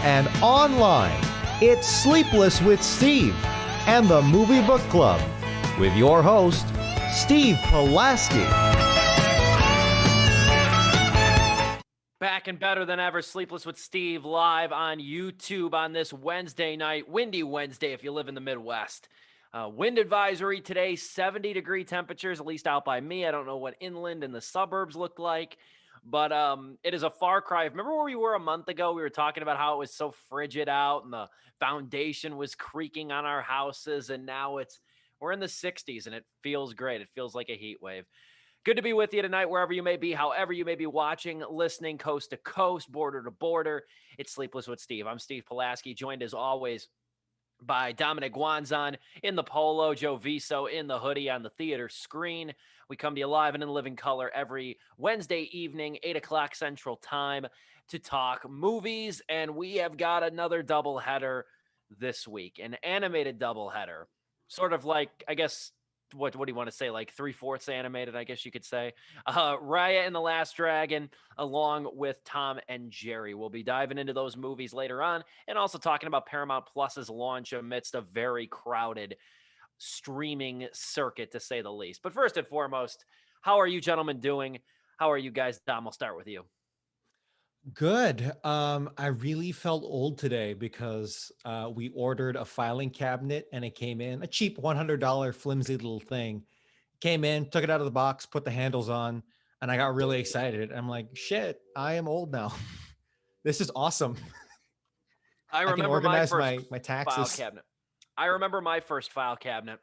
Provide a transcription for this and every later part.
and online. It's Sleepless with Steve and the Movie Book Club with your host, Steve Pulaski. Back and better than ever, Sleepless with Steve live on YouTube on this Wednesday night, windy Wednesday if you live in the Midwest. Wind advisory today, 70-degree temperatures, at least out by me. I don't know what inland and the suburbs look like, but it is a far cry. Remember where we were a month ago? We were talking about how it was so frigid out and the foundation was creaking on our houses, and now we're in the 60s, and it feels great. It feels like a heat wave. Good to be with you tonight, wherever you may be, however you may be watching, listening, coast to coast, border to border. It's Sleepless with Steve. I'm Steve Pulaski, joined as always by Dominic Guanzon in the polo, Joe Viso in the hoodie on the theater screen. We come to you live and in living color every Wednesday evening, 8 o'clock Central Time, to talk movies, and we have got another doubleheader this week, an animated doubleheader, sort of like, I guess, what do you want to say, like 3/4 animated, I guess you could say. Raya and the Last Dragon, along with Tom and Jerry. We'll be diving into those movies later on and also talking about Paramount Plus's launch amidst a very crowded streaming circuit, to say the least. But first and foremost, how are you gentlemen doing? How are you guys? Dom, I'll start with you. Good. I really felt old today because we ordered a filing cabinet and it came in a cheap $100 flimsy little thing. Came in, took it out of the box, put the handles on, and I got really excited. I'm like, shit, I am old now. This is awesome. I can remember organize my first my taxes. file cabinet. I remember my first file cabinet.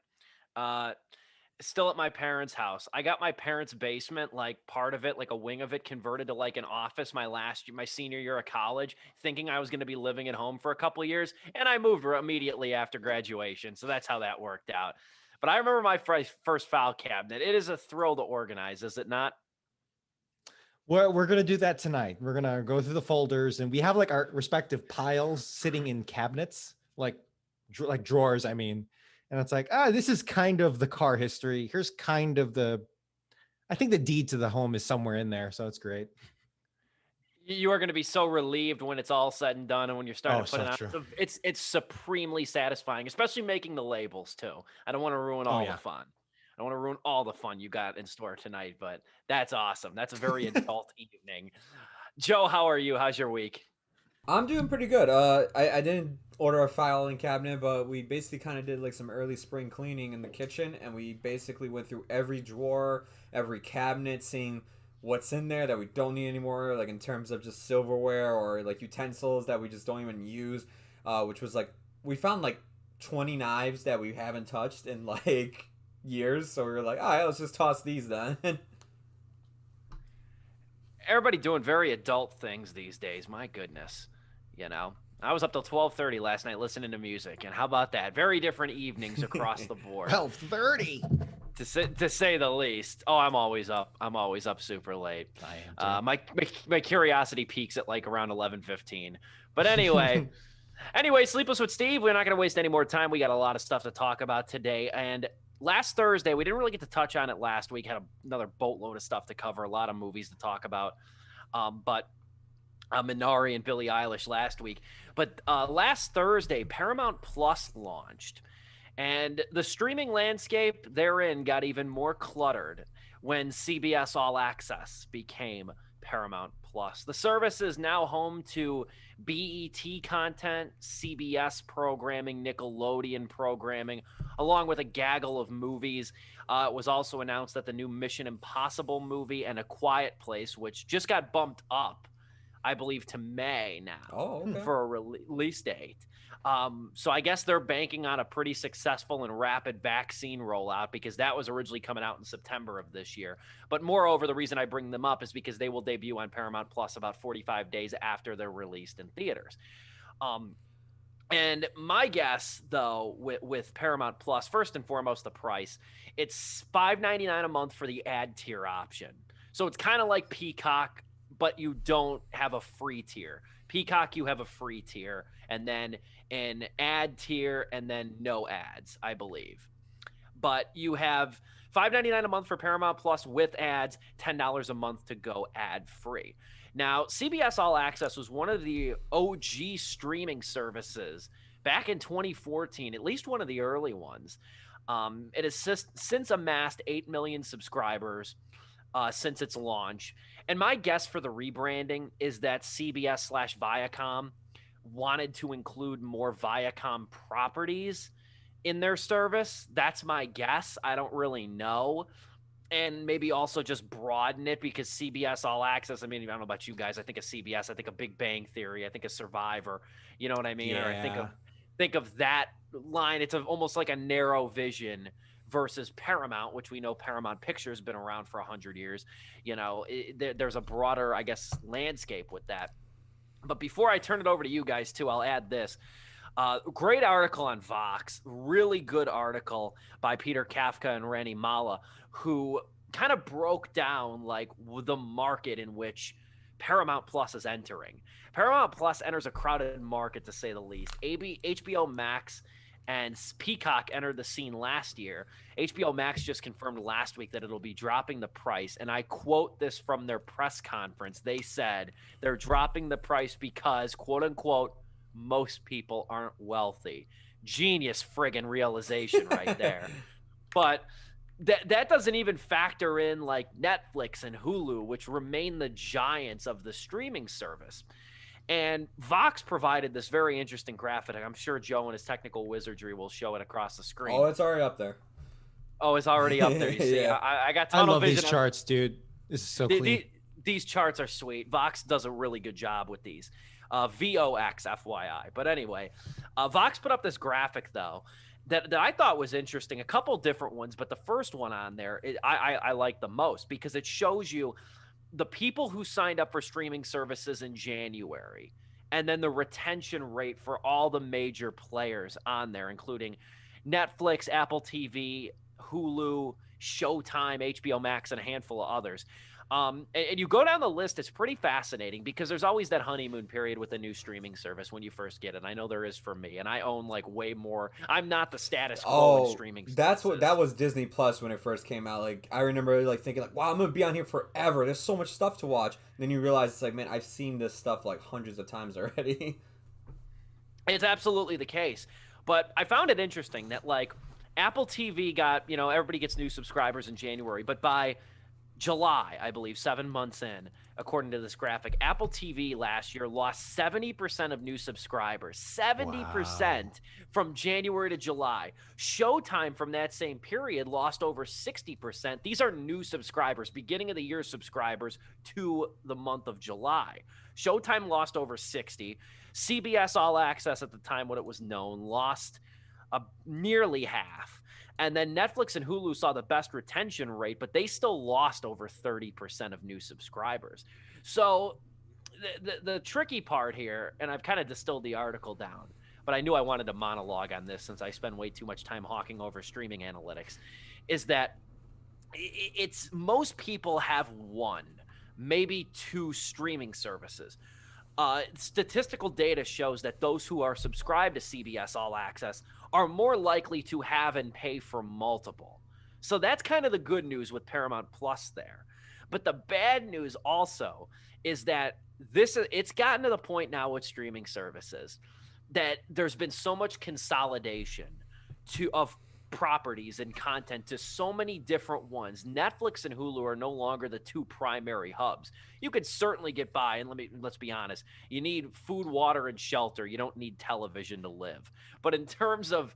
Still at my parents' house. I got my parents' basement, like part of it, like a wing of it, converted to like an office my senior year of college, thinking I was going to be living at home for a couple of years, and I moved immediately after graduation. So that's how that worked out. But I remember my first file cabinet. It is a thrill to organize, is it not? We're gonna do that tonight. We're gonna go through the folders, and we have like our respective piles sitting in cabinets, like drawers. I mean. And it's like, this is kind of the car history. Here's kind of I think the deed to the home is somewhere in there. So it's great. You are going to be so relieved when it's all said and done. And when you're starting to put it on, true. it's supremely satisfying, especially making the labels too. I don't want to ruin all the fun. I don't want to ruin all the fun you got in store tonight, but that's awesome. That's a very adult evening. Joe, how are you? How's your week? I'm doing pretty good. I didn't order a filing cabinet, but we basically kind of did like some early spring cleaning in the kitchen, and we basically went through every drawer, every cabinet, seeing what's in there that we don't need anymore, like in terms of just silverware or like utensils that we just don't even use, which was like, we found like 20 knives that we haven't touched in like years, so we were like, all right, let's just toss these then. Everybody doing very adult things these days. My goodness. You know, I was up till 12:30 last night listening to music, and how about that? Very different evenings across the board. 12:30 to say the least. Oh, I'm always up. I'm always up super late. I am too. My curiosity peaks at like around 11:15. But anyway, Sleepless with Steve. We're not going to waste any more time. We got a lot of stuff to talk about today, and last Thursday, we didn't really get to touch on it last week. Had another boatload of stuff to cover, a lot of movies to talk about. But Minari and Billie Eilish last week. But last Thursday, Paramount Plus launched. And the streaming landscape therein got even more cluttered when CBS All Access became Paramount Plus. The service is now home to BET content, CBS programming, Nickelodeon programming, along with a gaggle of movies. It was also announced that the new Mission Impossible movie and A Quiet Place, which just got bumped up, I believe, to May now for a release date. So I guess they're banking on a pretty successful and rapid vaccine rollout, because that was originally coming out in September of this year. But moreover, the reason I bring them up is because they will debut on Paramount Plus about 45 days after they're released in theaters. And my guess, though, with Paramount Plus, first and foremost, the price. It's $5.99 a month for the ad tier option. So it's kind of like Peacock, but you don't have a free tier. Peacock, you have a free tier, and then an ad tier, and then no ads, I believe. But you have $5.99 a month for Paramount Plus with ads, $10 a month to go ad free. Now, CBS All Access was one of the OG streaming services back in 2014, at least one of the early ones. It has since amassed 8 million subscribers since its launch. And my guess for the rebranding is that CBS/Viacom wanted to include more Viacom properties in their service. That's my guess. I don't really know. And maybe also just broaden it, because CBS All Access, I mean, I don't know about you guys. I think of CBS, I think of Big Bang Theory, I think of Survivor, you know what I mean? Or I think of that line. It's almost like a narrow vision versus Paramount, which we know Paramount Pictures has been around for 100 years. You know, there's a broader, I guess, landscape with that. But before I turn it over to you guys too, I'll add this. Great article on Vox, really good article by Peter Kafka and Randy Mala, who kind of broke down like the market in which Paramount Plus is entering. Paramount Plus enters a crowded market, to say the least. HBO Max and Peacock entered the scene last year. HBO Max just confirmed last week that it'll be dropping the price. And I quote this from their press conference. They said they're dropping the price because, quote unquote, most people aren't wealthy. Genius friggin' realization right there. But that doesn't even factor in like Netflix and Hulu, which remain the giants of the streaming service. And Vox provided this very interesting graphic. I'm sure Joe and his technical wizardry will show it across the screen. Oh, it's already up there. Oh, it's already up there. You see, Yeah. I got tunnel vision. These charts, dude. This is so clean. These charts are sweet. Vox does a really good job with these. VOX, FYI. But anyway, Vox put up this graphic, though, that I thought was interesting. A couple different ones, but the first one on there, I like the most, because it shows you the people who signed up for streaming services in January, and then the retention rate for all the major players on there, including Netflix, Apple TV, Hulu, Showtime, HBO Max, and a handful of others. And you go down the list, it's pretty fascinating, because there's always that honeymoon period with a new streaming service when you first get it. I know there is for me, and I own like way more. I'm not the status quo in streaming services. That was Disney Plus when it first came out. Like, I remember like thinking like, wow, I'm gonna be on here forever. There's so much stuff to watch. And then you realize it's like, man, I've seen this stuff like hundreds of times already. It's absolutely the case. But I found it interesting that like Apple TV got, you know, everybody gets new subscribers in January, but by July, I believe, 7 months in, according to this graphic, Apple TV last year lost 70% of new subscribers. 70% from January to July. Showtime from that same period lost over 60%. These are new subscribers, beginning of the year subscribers to the month of July. Showtime lost over 60. CBS All Access at the time, when it was known, lost nearly half. And then Netflix and Hulu saw the best retention rate, but they still lost over 30% of new subscribers. So the tricky part here, and I've kind of distilled the article down, but I knew I wanted to monologue on this since I spend way too much time hawking over streaming analytics, is that it's most people have one, maybe two streaming services. Statistical data shows that those who are subscribed to CBS All Access are more likely to have and pay for multiple. So that's kind of the good news with Paramount Plus there. But the bad news also is that it's gotten to the point now with streaming services that there's been so much consolidation of properties and content to so many different ones. Netflix and Hulu are no longer the two primary hubs. You could certainly get by, and let's be honest, you need food, water, and shelter. You don't need television to live. But in terms of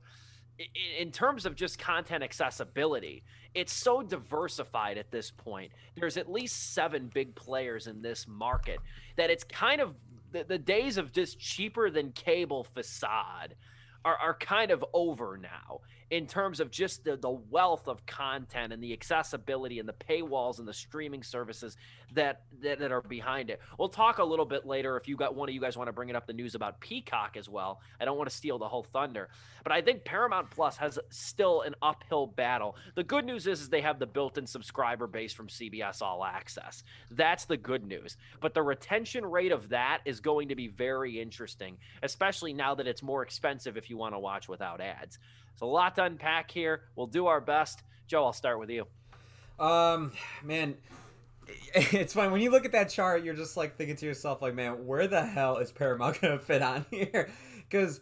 just content accessibility, it's so diversified at this point. There's at least 7 big players in this market that it's kind of the days of just cheaper than cable facade are kind of over now, in terms of just the wealth of content and the accessibility and the paywalls and the streaming services that are behind it. We'll talk a little bit later if one of you guys want to bring it up, the news about Peacock as well. I don't want to steal the whole thunder, but I think Paramount Plus has still an uphill battle. The good news is they have the built-in subscriber base from CBS All Access. That's the good news. But the retention rate of that is going to be very interesting, especially now that it's more expensive if you want to watch without ads. So a lot to unpack here. We'll do our best. Joe, I'll start with you. Man, it's fine when you look at that chart. You're just like thinking to yourself, like, man, where the hell is Paramount gonna fit on here? Because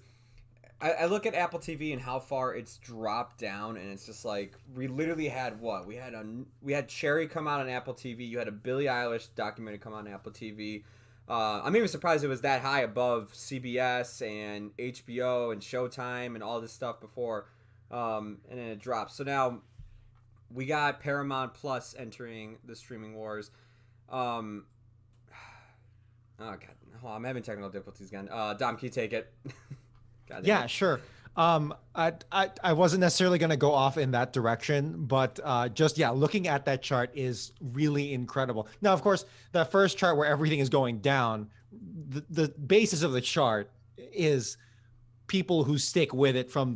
I look at Apple TV and how far it's dropped down, and it's just like we literally had what we had Cherry come out on Apple TV. You had a Billie Eilish documentary come out on Apple TV. I'm even surprised it was that high above CBS and HBO and Showtime and all this stuff before, and then it dropped. So now we got Paramount Plus entering the streaming wars. Oh god, I'm having technical difficulties again. Dom, can you take it? Yeah, sure. I wasn't necessarily going to go off in that direction, but looking at that chart is really incredible. Now, of course, the first chart where everything is going down, the basis of the chart is people who stick with it from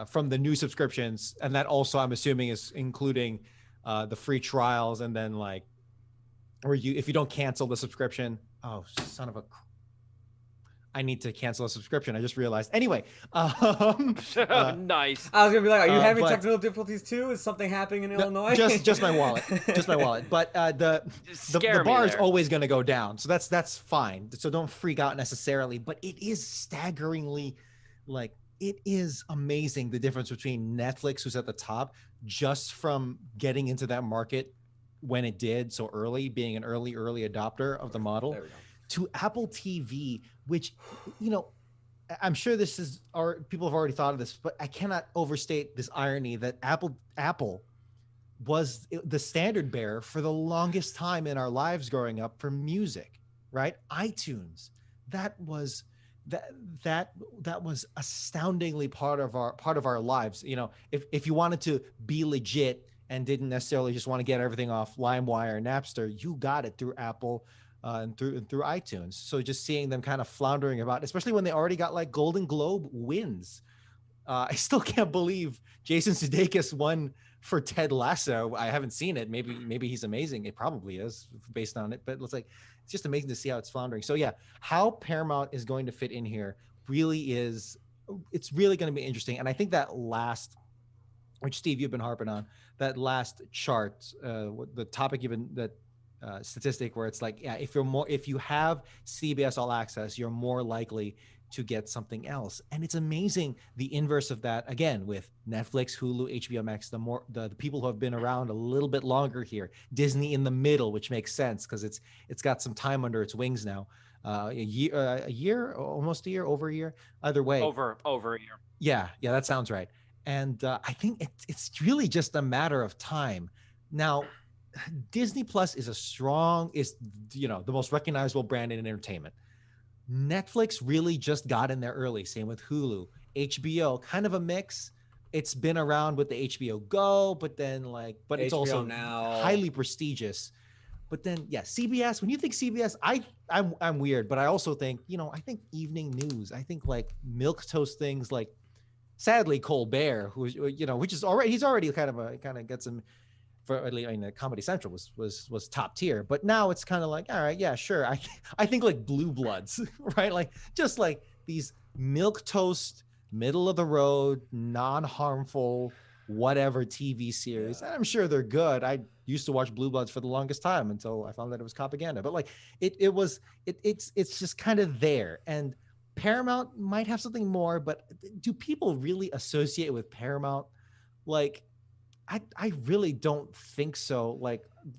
from the new subscriptions, and that also I'm assuming is including the free trials, and then if you don't cancel the subscription, oh son of a. I need to cancel a subscription. I just realized. Anyway, nice. I was gonna be like, are you having technical difficulties too? Is something happening in Illinois? Just my wallet, just my wallet. But the bar is always going to go down, so that's fine. So don't freak out necessarily. But it is staggeringly, it is amazing the difference between Netflix, who's at the top, just from getting into that market when it did so early, being an early adopter of the model. There we go. To Apple TV, which, I'm sure people have already thought of this, but I cannot overstate this irony that Apple was the standard bearer for the longest time in our lives growing up for music, right? iTunes, that was astoundingly part of our lives. If you wanted to be legit and didn't necessarily just want to get everything off LimeWire or Napster, you got it through Apple. And through iTunes. So just seeing them kind of floundering about, especially when they already got Golden Globe wins. I still can't believe Jason Sudeikis won for Ted Lasso. I haven't seen it. Maybe he's amazing. It probably is based on it, but it's just amazing to see how it's floundering. So yeah, how Paramount is going to fit in here it's really going to be interesting. And I think that last, which Steve, you've been harping on, that last chart, the topic statistic where it's if you have CBS All Access, you're more likely to get something else. And it's amazing the inverse of that, again, with Netflix, Hulu, HBO Max, the people who have been around a little bit longer here. Disney in the middle, which makes sense because it's got some time under its wings now. Almost a year, over a year, either way. Over a year. Yeah, that sounds right. And I think it's really just a matter of time. Now, Disney Plus is the most recognizable brand in entertainment. Netflix really just got in there early. Same with Hulu. HBO, kind of a mix. It's been around with the HBO Go, but it's HBO also now highly prestigious. But then, yeah, CBS. When you think CBS, I'm weird, but I also think I think evening news. I think milquetoast things sadly Colbert, which is already he's already kind of got some. Comedy Central was top tier, but now it's kind of all right, yeah, sure. I think Blue Bloods, right? Just these milquetoast, middle of the road, non-harmful, whatever TV series. Yeah. I'm sure they're good. I used to watch Blue Bloods for the longest time until I found that it was propaganda. But it's just kind of there. And Paramount might have something more, but do people really associate with Paramount? I really don't think so.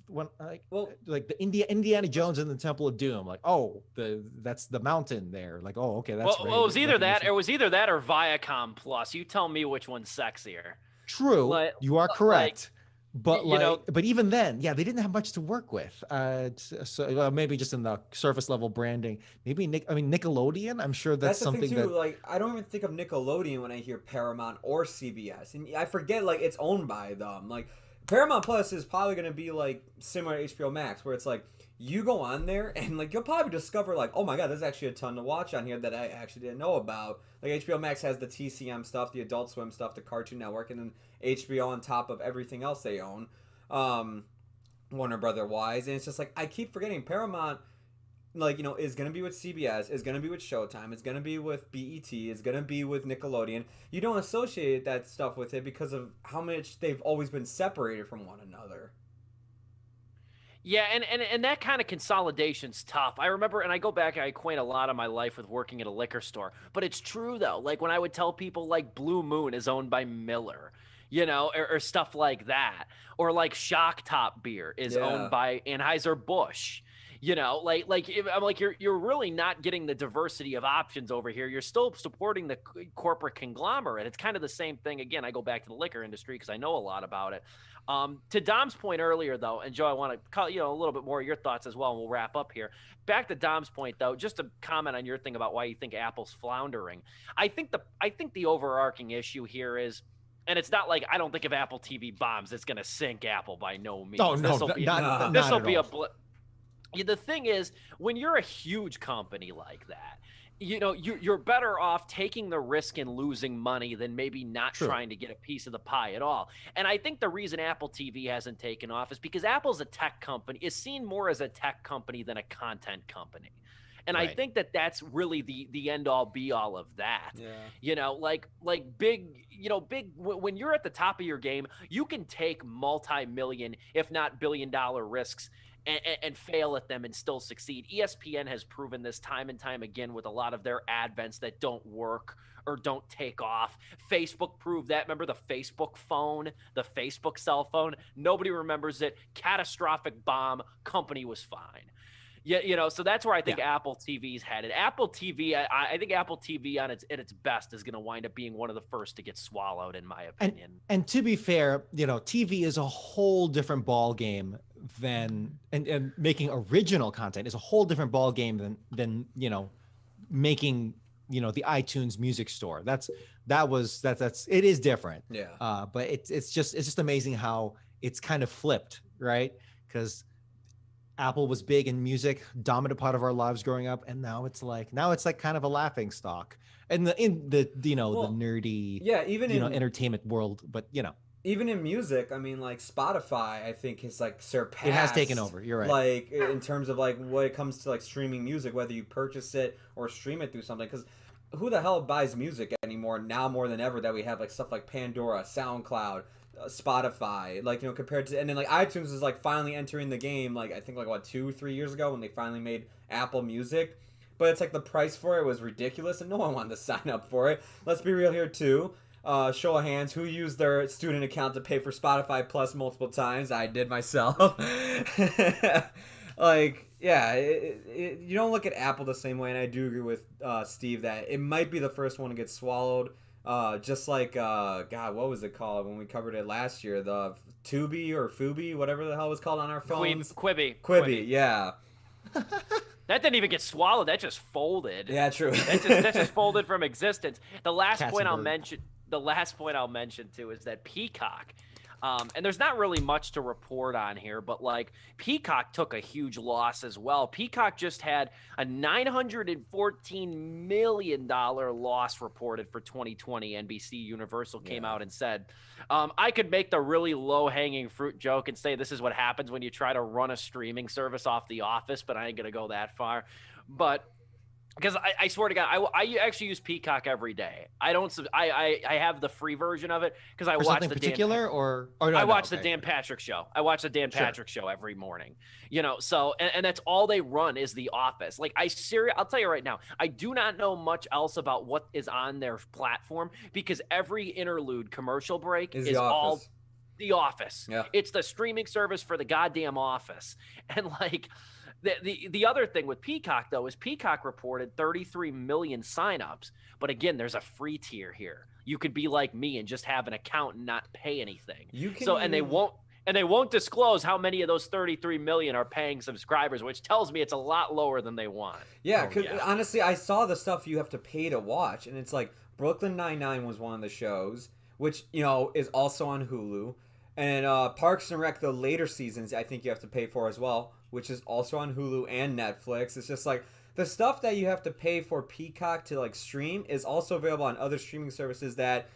The Indiana Jones and the Temple of Doom. That's the mountain there. Okay, that's well, it was either that or Viacom Plus. You tell me which one's sexier. True, you are correct. But but even then, yeah, they didn't have much to work with. So maybe just in the surface level branding. Maybe Nickelodeon. I'm sure that's something the thing too. I don't even think of Nickelodeon when I hear Paramount or CBS, and I forget it's owned by them. Paramount Plus is probably going to be similar to HBO Max, where it's you go on there and you'll probably discover oh my god, there's actually a ton to watch on here that I actually didn't know about. HBO Max has the TCM stuff, the Adult Swim stuff, the Cartoon Network, and then HBO on top of everything else they own, Warner Brother wise. And it's just I keep forgetting Paramount is going to be with CBS, is going to be with Showtime, is going to be with BET, is going to be with Nickelodeon. You don't associate that stuff with it because of how much they've always been separated from one another. Yeah, and that kind of consolidation's tough. I remember, and I go back, I acquaint a lot of my life with working at a liquor store, but it's true though. Like when I would tell people like Blue Moon is owned by Miller, or stuff like that, or like Shock Top beer is owned Yeah. by Anheuser-Busch. I'm like you're really not getting the diversity of options over here. You're still supporting the corporate conglomerate. It's kind of the same thing. Again, I go back to the liquor industry because I know a lot about it. To Dom's point earlier, though, and Joe, I want to call a little bit more of your thoughts as well, and we'll wrap up here. Back to Dom's point, though, just to comment on your thing about why you think Apple's floundering. I think the overarching issue here is, and it's not like I don't think if Apple TV bombs, it's going to sink Apple by no means. Oh no, not This will at be a all. blip. The thing is, when you're a huge company like that, you're better off taking the risk and losing money than maybe not True. trying to get a piece of the pie at all. And I think the reason Apple TV hasn't taken off is because Apple's a tech company, is seen more as a tech company than a content company. And I Right. think that that's really the end all be all of that. Yeah. Like big when you're at the top of your game, you can take multi-million, if not billion-dollar risks and fail at them and still succeed. ESPN has proven this time and time again with a lot of their advents that don't work or don't take off. Facebook proved that. Remember the Facebook phone, the Facebook cell phone? Nobody remembers it. Catastrophic bomb. Company was fine. Yeah, so that's where I think Apple TV's headed. Apple TV, I think Apple TV at its best is going to wind up being one of the first to get swallowed, in my opinion. And to be fair, TV is a whole different ball game than and making original content is a whole different ball game than making the iTunes music store. That's it is different. Yeah. But it's just amazing how it's kind of flipped, right? Because Apple was big in music, dominant part of our lives growing up, and now it's like kind of a laughing stock. And the nerdy even in entertainment world, but even in music, I mean, like Spotify, I think has like surpassed. It has taken over. You're right. Like in terms of like when it comes to like streaming music, whether you purchase it or stream it through something, because who the hell buys music anymore now more than ever that we have like stuff like Pandora, SoundCloud, Spotify, like compared to, and then like iTunes is like finally entering the game, like I think like what 2-3 years ago when they finally made Apple Music, but it's like the price for it was ridiculous and no one wanted to sign up for it. Let's be real here too. Show of hands, who used their student account to pay for Spotify Plus multiple times? I did myself. Like, yeah, you don't look at Apple the same way, and I do agree with Steve that it might be the first one to get swallowed. Just like, God, what was it called when we covered it last year? The Tubi or Fubi, whatever the hell it was called on our phones. Quibi. Yeah. That didn't even get swallowed. That just folded. Yeah, true. That just folded from existence. The last Cats point and I'll birds. mention too is that Peacock. And there's not really much to report on here, but like Peacock took a huge loss as well. Peacock just had a $914 million loss reported for 2020. NBC Universal came out and said, I could make the really low hanging fruit joke and say this is what happens when you try to run a streaming service off The Office, but I ain't going to go that far. But because I swear to God, I actually use Peacock every day. I don't. I have the free version of it because I For watch something the particular, or I watch okay. the Dan Patrick Show. I watch the Dan Patrick Show every morning. So and that's all they run is The Office. Like I'll tell you right now, I do not know much else about what is on their platform because every interlude commercial break is all The Office. Yeah. It's the streaming service for the goddamn Office, and like. The other thing with Peacock, though, is Peacock reported 33 million signups. But again, there's a free tier here. You could be like me and just have an account and not pay anything. They won't disclose how many of those 33 million are paying subscribers, which tells me it's a lot lower than they want. Yeah, because honestly, I saw the stuff you have to pay to watch, and it's like Brooklyn Nine-Nine was one of the shows, which is also on Hulu, and Parks and Rec, the later seasons, I think you have to pay for as well, which is also on Hulu and Netflix. It's just like the stuff that you have to pay for Peacock to like stream is also available on other streaming services that,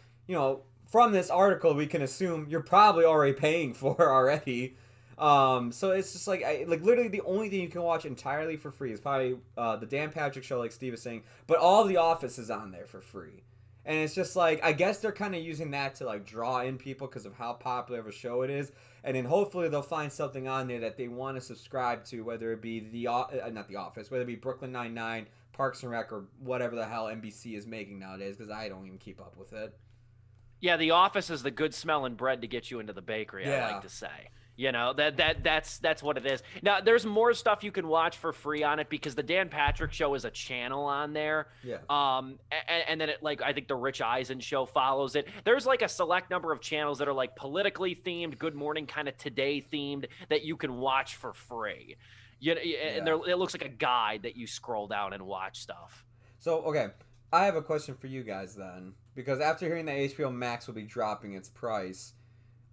from this article we can assume you're probably already paying for already. So it's just like literally the only thing you can watch entirely for free is probably the Dan Patrick Show, like Steve is saying, but all The Office is on there for free. And it's just like, I guess they're kind of using that to like draw in people because of how popular of a show it is. And then hopefully they'll find something on there that they want to subscribe to, whether it be not The Office, whether it be Brooklyn Nine-Nine, Parks and Rec, or whatever the hell NBC is making nowadays, because I don't even keep up with it. Yeah, The Office is the good smelling bread to get you into the bakery, I like to say. You know, that's what it is. Now, there's more stuff you can watch for free on it because the Dan Patrick Show is a channel on there. Yeah. And then it, like, I think the Rich Eisen Show follows it. There's like a select number of channels that are like politically themed, Good Morning kind of Today themed that you can watch for free. And it looks like a guide that you scroll down and watch stuff. So, okay, I have a question for you guys then, because after hearing that HBO Max will be dropping its price,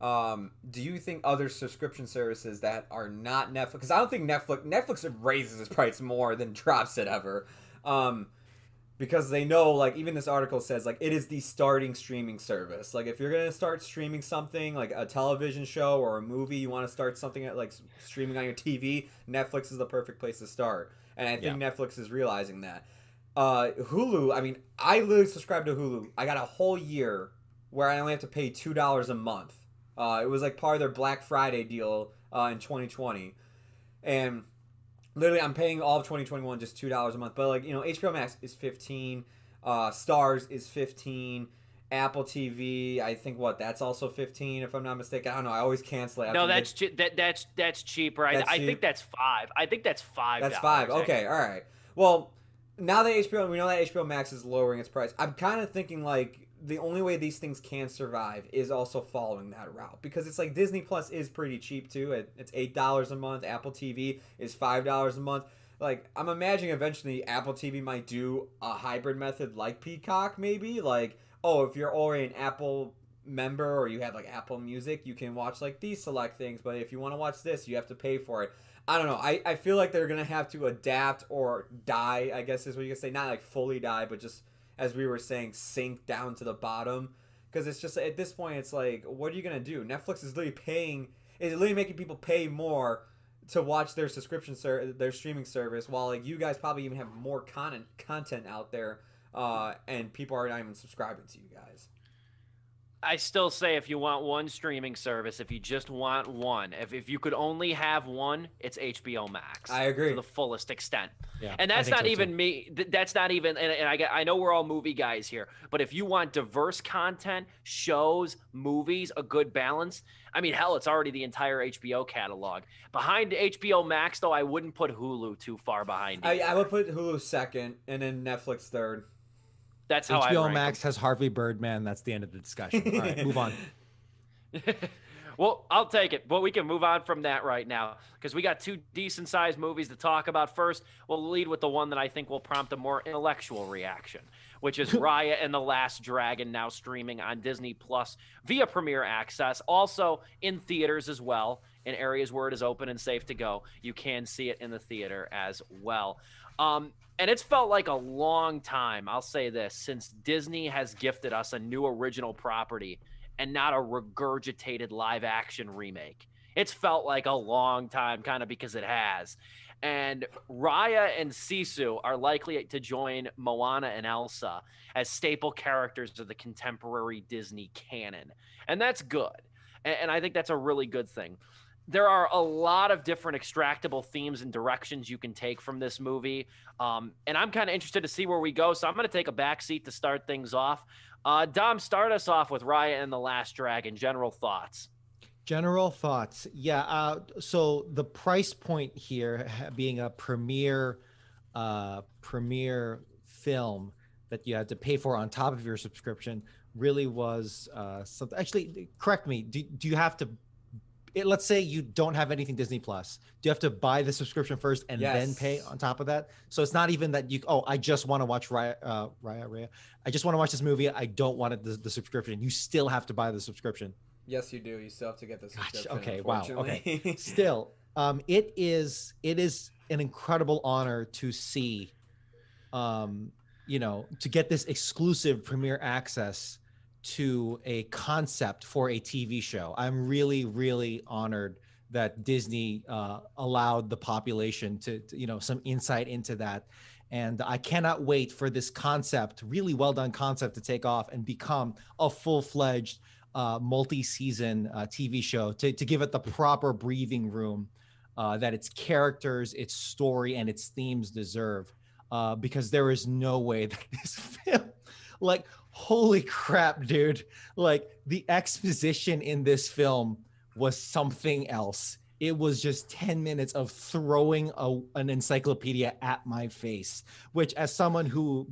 do you think other subscription services that are not Netflix, because I don't think Netflix raises its price more than drops it ever, because they know, like, even this article says, like, it is the starting streaming service. Like, if you're going to start streaming something, like a television show or a movie, you want to start something like streaming on your TV, Netflix is the perfect place to start. And I think Netflix is realizing that. Hulu, I mean, I literally subscribed to Hulu. I got a whole year where I only have to pay $2 a month. It was like part of their Black Friday deal in 2020. And literally, I'm paying all of 2021 just $2 a month. But, like, you know, HBO Max is $15. Stars is $15. Apple TV, I think that's also $15 if I'm not mistaken. I don't know. I always cancel it. No, that's cheaper. I think that's $5. I think that's $5. That's $5. Okay, all right. Well, now that we know that HBO Max is lowering its price, I'm kind of thinking like the only way these things can survive is also following that route, because it's like Disney Plus is pretty cheap too. It's $8 a month. Apple TV is $5 a month. Like, I'm imagining eventually Apple TV might do a hybrid method like Peacock, maybe. Like, oh, if you're already an Apple member or you have like Apple Music, you can watch like these select things, but if you want to watch this, you have to pay for it. I don't know. I feel like they're gonna have to adapt or die, I guess is what you can say. Not like fully die, but just, as we were saying, sink down to the bottom. Because it's just, at this point, it's like, what are you gonna do? Netflix is literally making people pay more to watch their their streaming service, while like you guys probably even have more content out there, and people are not even subscribing to you guys. I still say if you want one streaming service, if you just want one, if you could only have one, it's HBO Max. I agree. To the fullest extent. Yeah, and that's not even me. That's not even, and I know we're all movie guys here, but if you want diverse content, shows, movies, a good balance, I mean, hell, it's already the entire HBO catalog. Behind HBO Max, though, I wouldn't put Hulu too far behind it. I would put Hulu second and then Netflix third. That's how HBO I Max has Harvey Birdman. That's the end of the discussion. All right, move on. Well, I'll take it, but we can move on from that right now because we got two decent-sized movies to talk about. First, we'll lead with the one that I think will prompt a more intellectual reaction, which is Raya and the Last Dragon, now streaming on Disney Plus via Premier Access, also in theaters as well, in areas where it is open and safe to go. You can see it in the theater as well. And it's felt like a long time, I'll say this, since Disney has gifted us a new original property and not a regurgitated live action remake. It's felt like a long time, kind of, because it has. And Raya and Sisu are likely to join Moana and Elsa as staple characters of the contemporary Disney canon. And that's good. And I think that's a really good thing. There are a lot of different extractable themes and directions you can take from this movie. And I'm kind of interested to see where we go. So I'm going to take a back seat to start things off. Dom, start us off with Raya and the Last Dragon. General thoughts. General thoughts. Yeah. So the price point here being a premiere film that you had to pay for on top of your subscription really was something. Actually, correct me. Do you have to? Let's say you don't have anything Disney Plus. Do you have to buy the subscription first and then pay on top of that? So it's not even that I just want to watch Raya. I just want to watch this movie. I don't want the subscription. You still have to buy the subscription. Yes, you do. You still have to get the subscription. Gosh, okay, wow. Okay. Still, it is an incredible honor to see, to get this exclusive Premier Access to a concept for a TV show. I'm really, really honored that Disney allowed the population to some insight into that. And I cannot wait for this concept, really well done concept, to take off and become a full-fledged multi-season TV show to give it the proper breathing room that its characters, its story, and its themes deserve. Because there is no way that this film, like, holy crap, dude. Like, the exposition in this film was something else. It was just 10 minutes of throwing an encyclopedia at my face, which, as someone who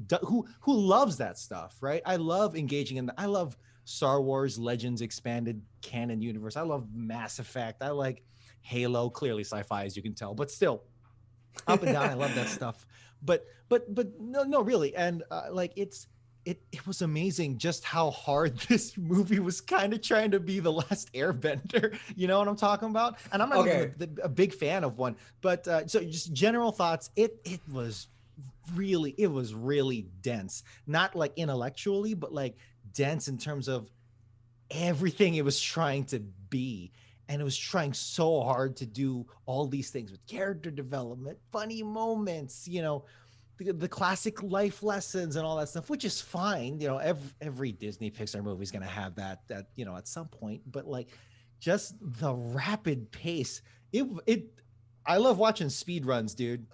loves that stuff, right? I love engaging in I love Star Wars Legends expanded canon universe. I love Mass Effect. I like Halo, clearly sci-fi, as you can tell, but still, up and down, I love that stuff. But no, really. And like, it was amazing just how hard this movie was kind of trying to be the last Airbender. You know what I'm talking about? And I'm not even a big fan of one, but so just general thoughts. It was really dense, not like intellectually, but like dense in terms of everything it was trying to be. And it was trying so hard to do all these things with character development, funny moments, you know, the classic life lessons and all that stuff, which is fine. You know, every Disney Pixar movie is going to have that, you know, at some point, but like, just the rapid pace. I love watching speed runs, dude.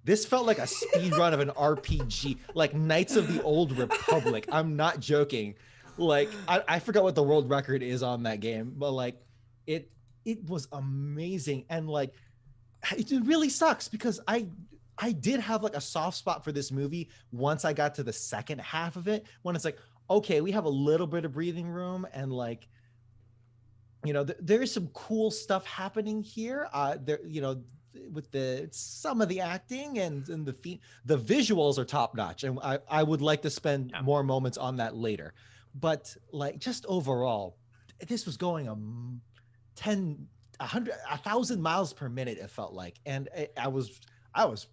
This felt like a speed run of an RPG, like Knights of the Old Republic. I'm not joking. Like, I forgot what the world record is on that game, but like, it was amazing. And like, it really sucks because I did have like a soft spot for this movie once I got to the second half of it, when it's like, okay, we have a little bit of breathing room, and like, you know, there is some cool stuff happening here. There, you know, with some of the acting and the visuals are top notch, and I would like to spend more moments on that later. But like, just overall, this was going 1,000 miles per minute, it felt like, and I was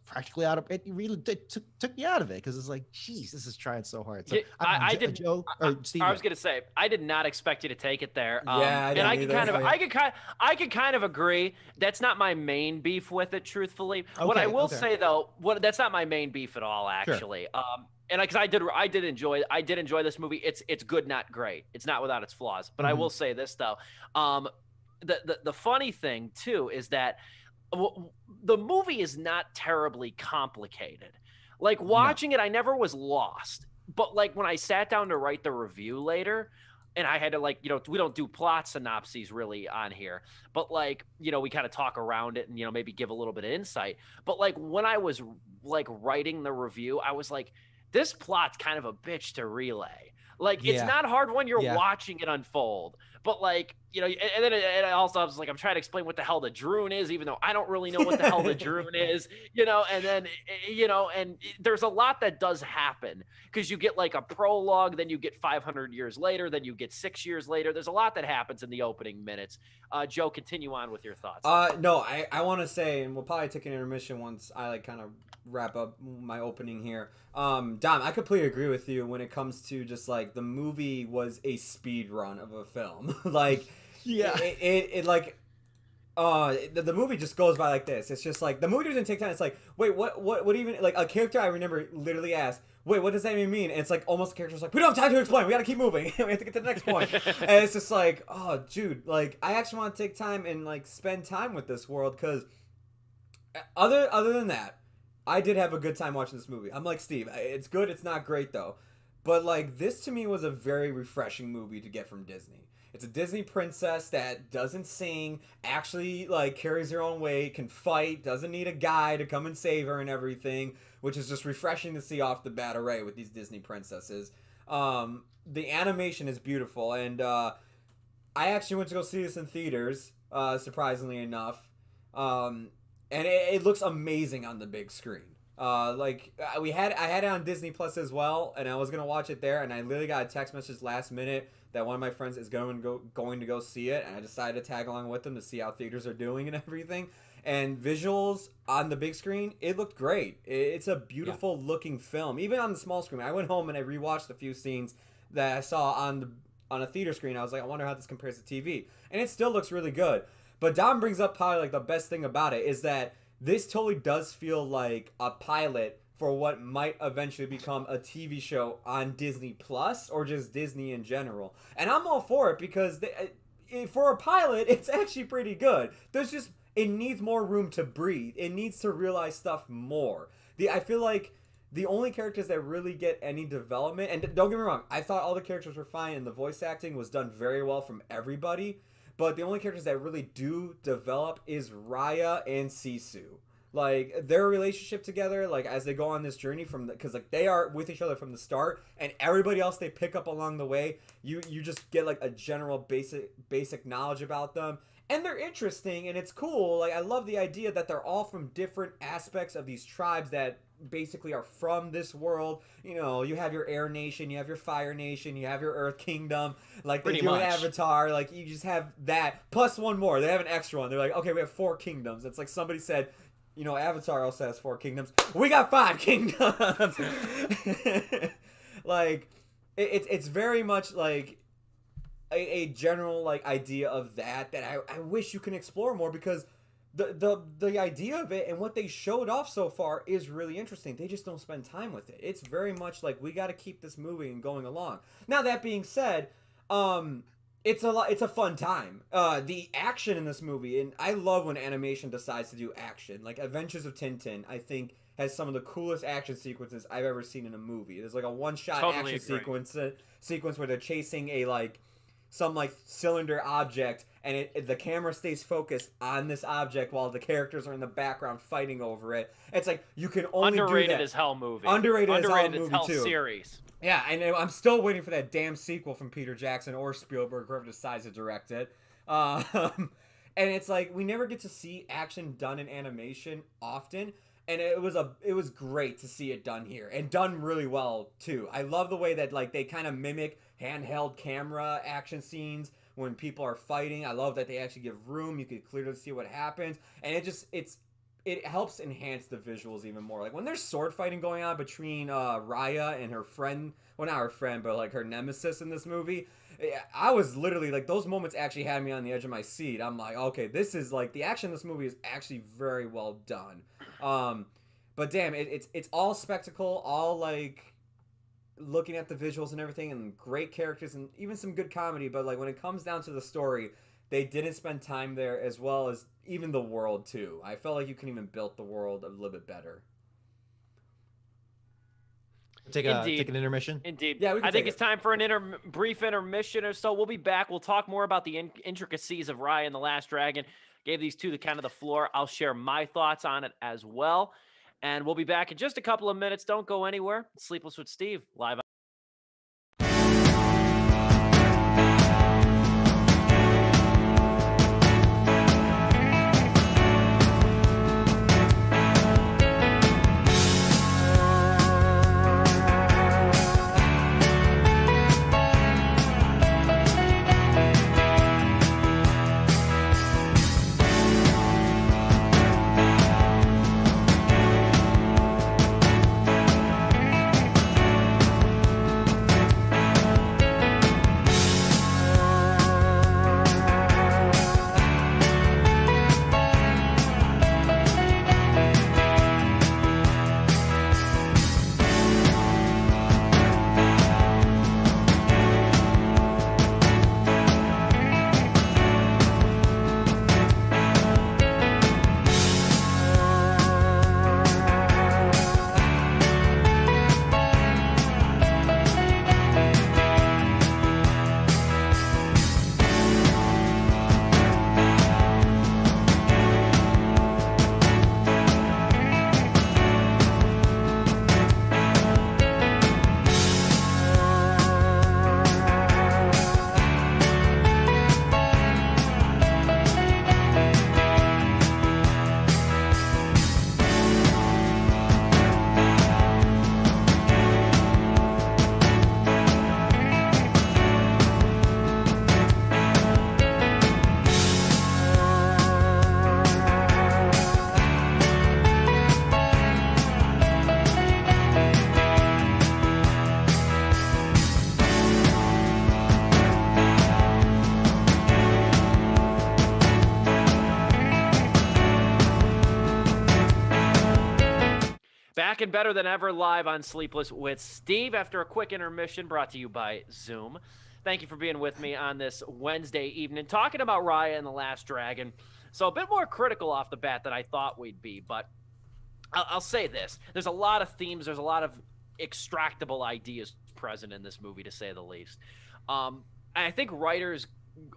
practically out of it. Really took me out of it, because it's like, geez, this is trying so hard. So I did. Joe or Steve. I was gonna say, I did not expect you to take it there. Yeah, and I could kind of agree. That's not my main beef with it, truthfully. What I will say though, that's not my main beef at all, actually. Sure. And because I did enjoy this movie. It's good, not great. It's not without its flaws. But I will say this though, the funny thing too is that the movie is not terribly complicated. Like, watching it, I never was lost. But like, when I sat down to write the review later, and I had to, like, you know, we don't do plot synopses really on here, but like, you know, we kind of talk around it and, you know, maybe give a little bit of insight. But like, when I was like writing the review, I was like, this plot's kind of a bitch to relay. Like, it's not hard when you're watching it unfold. But like, you know, and then it also, I was like, I'm trying to explain what the hell the Droon is, even though I don't really know what the hell the Droon is, you know, and then, you know, and there's a lot that does happen, because you get like a prologue, then you get 500 years later, then you get 6 years later. There's a lot that happens in the opening minutes. Joe, continue on with your thoughts. No, I want to say, and we'll probably take an intermission once I like kind of wrap up my opening here. Dom, I completely agree with you when it comes to just like, the movie was a speed run of a film. Like, it like, the movie just goes by like this. It's just like, the movie doesn't take time. It's like, wait, what even, like, a character I remember literally asked, wait, what does that even mean? And it's like, almost the character's like, we don't have time to explain. We got to keep moving. We have to get to the next point. And it's just like, oh, dude, like, I actually want to take time and like spend time with this world, because other than that, I did have a good time watching this movie. I'm like Steve. It's good. It's not great though. But like, this to me was a very refreshing movie to get from Disney. It's a Disney princess that doesn't sing, actually like carries her own weight, can fight, doesn't need a guy to come and save her and everything, which is just refreshing to see off the bat array with these Disney princesses. The animation is beautiful, and I actually went to go see this in theaters, surprisingly enough. And it looks amazing on the big screen. I had it on Disney Plus as well, and I was gonna watch it there, and I literally got a text message last minute that one of my friends is going to go see it, and I decided to tag along with them to see how theaters are doing and everything. And visuals on the big screen, it looked great. It's a beautiful looking film, even on the small screen. I went home and I rewatched a few scenes that I saw on a theater screen. I was like, I wonder how this compares to TV, and it still looks really good. But Dom brings up probably like the best thing about it is that this totally does feel like a pilot for what might eventually become a TV show on Disney Plus or just Disney in general. And I'm all for it because for a pilot, it's actually pretty good. It needs more room to breathe. It needs to realize stuff more. I feel like the only characters that really get any development, and don't get me wrong, I thought all the characters were fine and the voice acting was done very well from everybody, but the only characters that really do develop is Raya and Sisu. Like, their relationship together, like, as they go on this journey because, like, they are with each other from the start, and everybody else they pick up along the way, you just get, like, a general basic knowledge about them. And they're interesting, and it's cool. Like, I love the idea that they're all from different aspects of these tribes that basically are from this world. You know, you have your Air Nation, you have your Fire Nation, you have your Earth Kingdom. Like, they do an Avatar. Like, you just have that. Plus one more. They have an extra one. They're like, okay, we have 4 kingdoms. It's like somebody said, you know, Avatar also has 4 kingdoms. We got 5 kingdoms! Like, it's very much like a general like idea of that I wish you can explore more, because the idea of it and what they showed off so far is really interesting. They just don't spend time with it. It's very much like, we got to keep this moving and going along. Now, that being said, it's a fun time. The action in this movie, and I love when animation decides to do action. Like Adventures of Tintin, I think, has some of the coolest action sequences I've ever seen in a movie. There's like a one-shot action sequence where they're chasing some cylinder object, and the camera stays focused on this object while the characters are in the background fighting over it. It's like, you can only underrated do that. As hell movie. Underrated as hell too. Series. Yeah, and I'm still waiting for that damn sequel from Peter Jackson or Spielberg, whoever decides to direct it. And it's like, we never get to see action done in animation often. And it was great to see it done here, and done really well too. I love the way that like they kind of mimic handheld camera action scenes when people are fighting. I love that they actually give room. You can clearly see what happens, and it helps enhance the visuals even more. Like when there's sword fighting going on between Raya and her friend, well, not her friend, but like her nemesis in this movie. I was literally like, those moments actually had me on the edge of my seat. I'm like, okay, this is like, the action in this movie is actually very well done. But damn, it's all spectacle, all like looking at the visuals and everything, and great characters and even some good comedy. But like when it comes down to the story, they didn't spend time there, as well as even the world too. I felt like you can even build the world a little bit better. Take an intermission. Indeed. Yeah, I think it's time for an brief intermission or so. We'll be back. We'll talk more about the intricacies of Raya and the Last Dragon. Gave these two the floor. I'll share my thoughts on it as well. And we'll be back in just a couple of minutes. Don't go anywhere. Sleepless with Steve, live. Back and better than ever, live on Sleepless with Steve after a quick intermission brought to you by Zoom. Thank you for being with me on this Wednesday evening, talking about Raya and the Last Dragon. So a bit more critical off the bat than I thought we'd be, but I'll say this. There's a lot of themes. There's a lot of extractable ideas present in this movie, to say the least. I think writers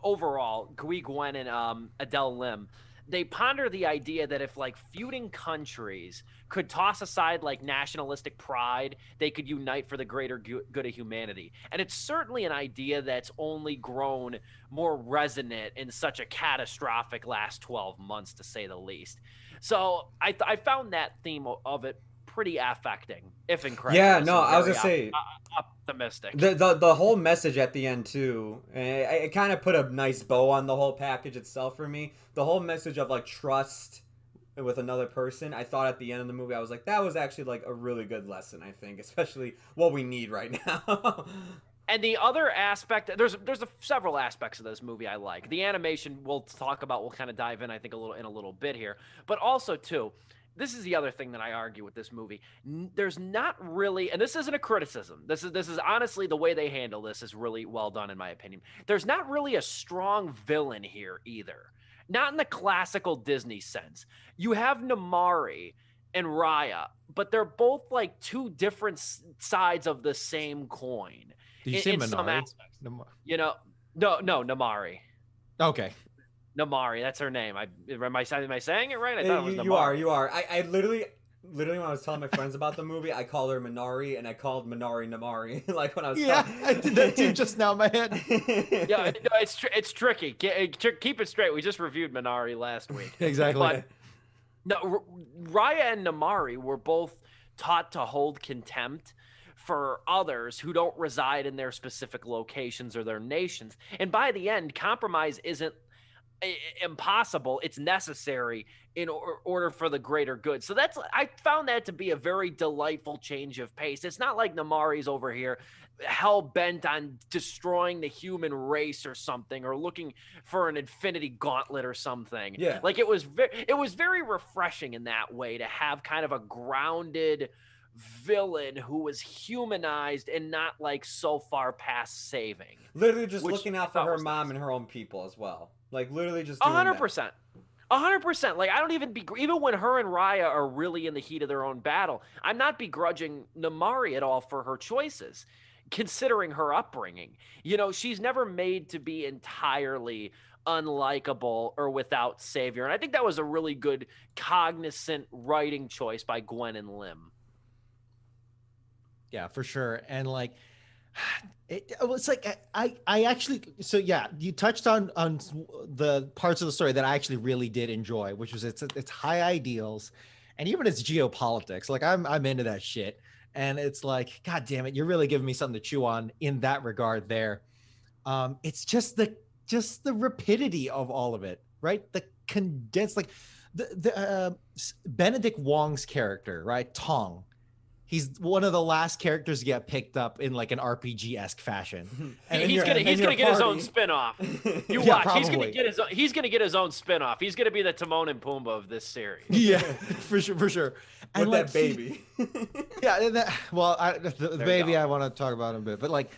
overall, Gui Gwen and Adele Lim, they ponder the idea that if like feuding countries could toss aside like nationalistic pride, they could unite for the greater good of humanity. And it's certainly an idea that's only grown more resonant in such a catastrophic last 12 months, to say the least. So I found that theme of it pretty affecting, if incredible. Yeah, no, I was gonna say optimistic. The whole message at the end too. It kind of put a nice bow on the whole package itself for me. The whole message of like trust with another person. I thought at the end of the movie, I was like, that was actually like a really good lesson. I think, especially what we need right now. And the other aspect, there's several aspects of this movie I like. The animation we'll talk about. We'll kind of dive in, I think, a little bit here. But also too, this is the other thing that I argue with this movie. There's not really, and this isn't a criticism. This is honestly the way they handle this is really well done in my opinion. There's not really a strong villain here either. Not in the classical Disney sense. You have Namaari and Raya, but they're both like two different sides of the same coin. Did you say in some Minari? aspects. You know, no, Namaari. Okay. Namaari, that's her name. Am I saying it right? I thought it was You Namaari. are. I literally when I was telling my friends about the movie, I called her Minari, and I called Minari Namari. Like when I was I did that too just now in my head. Yeah, no, it's tricky. Keep it straight. We just reviewed Minari last week. Exactly. But no, Raya and Namaari were both taught to hold contempt for others who don't reside in their specific locations or their nations. And by the end, compromise isn't impossible. It's necessary in order for the greater good. So I found that to be a very delightful change of pace. It's not like Namaari's over here hell bent on destroying the human race or something, or looking for an infinity gauntlet or something. Yeah. Like it was very refreshing in that way to have kind of a grounded villain who was humanized and not like so far past saving. Literally just looking out for her mom and her own people as well. Like literally just 100%. 100%. Like I don't even when her and Raya are really in the heat of their own battle, I'm not begrudging Namaari at all for her choices, considering her upbringing. You know, she's never made to be entirely unlikable or without savior. And I think that was a really good cognizant writing choice by Gwen and Lim. Yeah, for sure. And like, it's like I actually, so yeah, you touched on the parts of the story that I actually really did enjoy, which was it's high ideals, and even its geopolitics. Like I'm into that shit, and it's like, God damn it, you're really giving me something to chew on in that regard. There, it's just the rapidity of all of it, right? The condensed, like the Benedict Wong's character, right? Tong. He's one of the last characters to get picked up in like an RPG-esque fashion. And he's gonna get his own spin-off. You watch. Probably. He's gonna get his own spin-off. He's gonna be the Timon and Pumbaa of this series. Yeah, for sure. And with that baby. The baby I want to talk about in a bit, but like,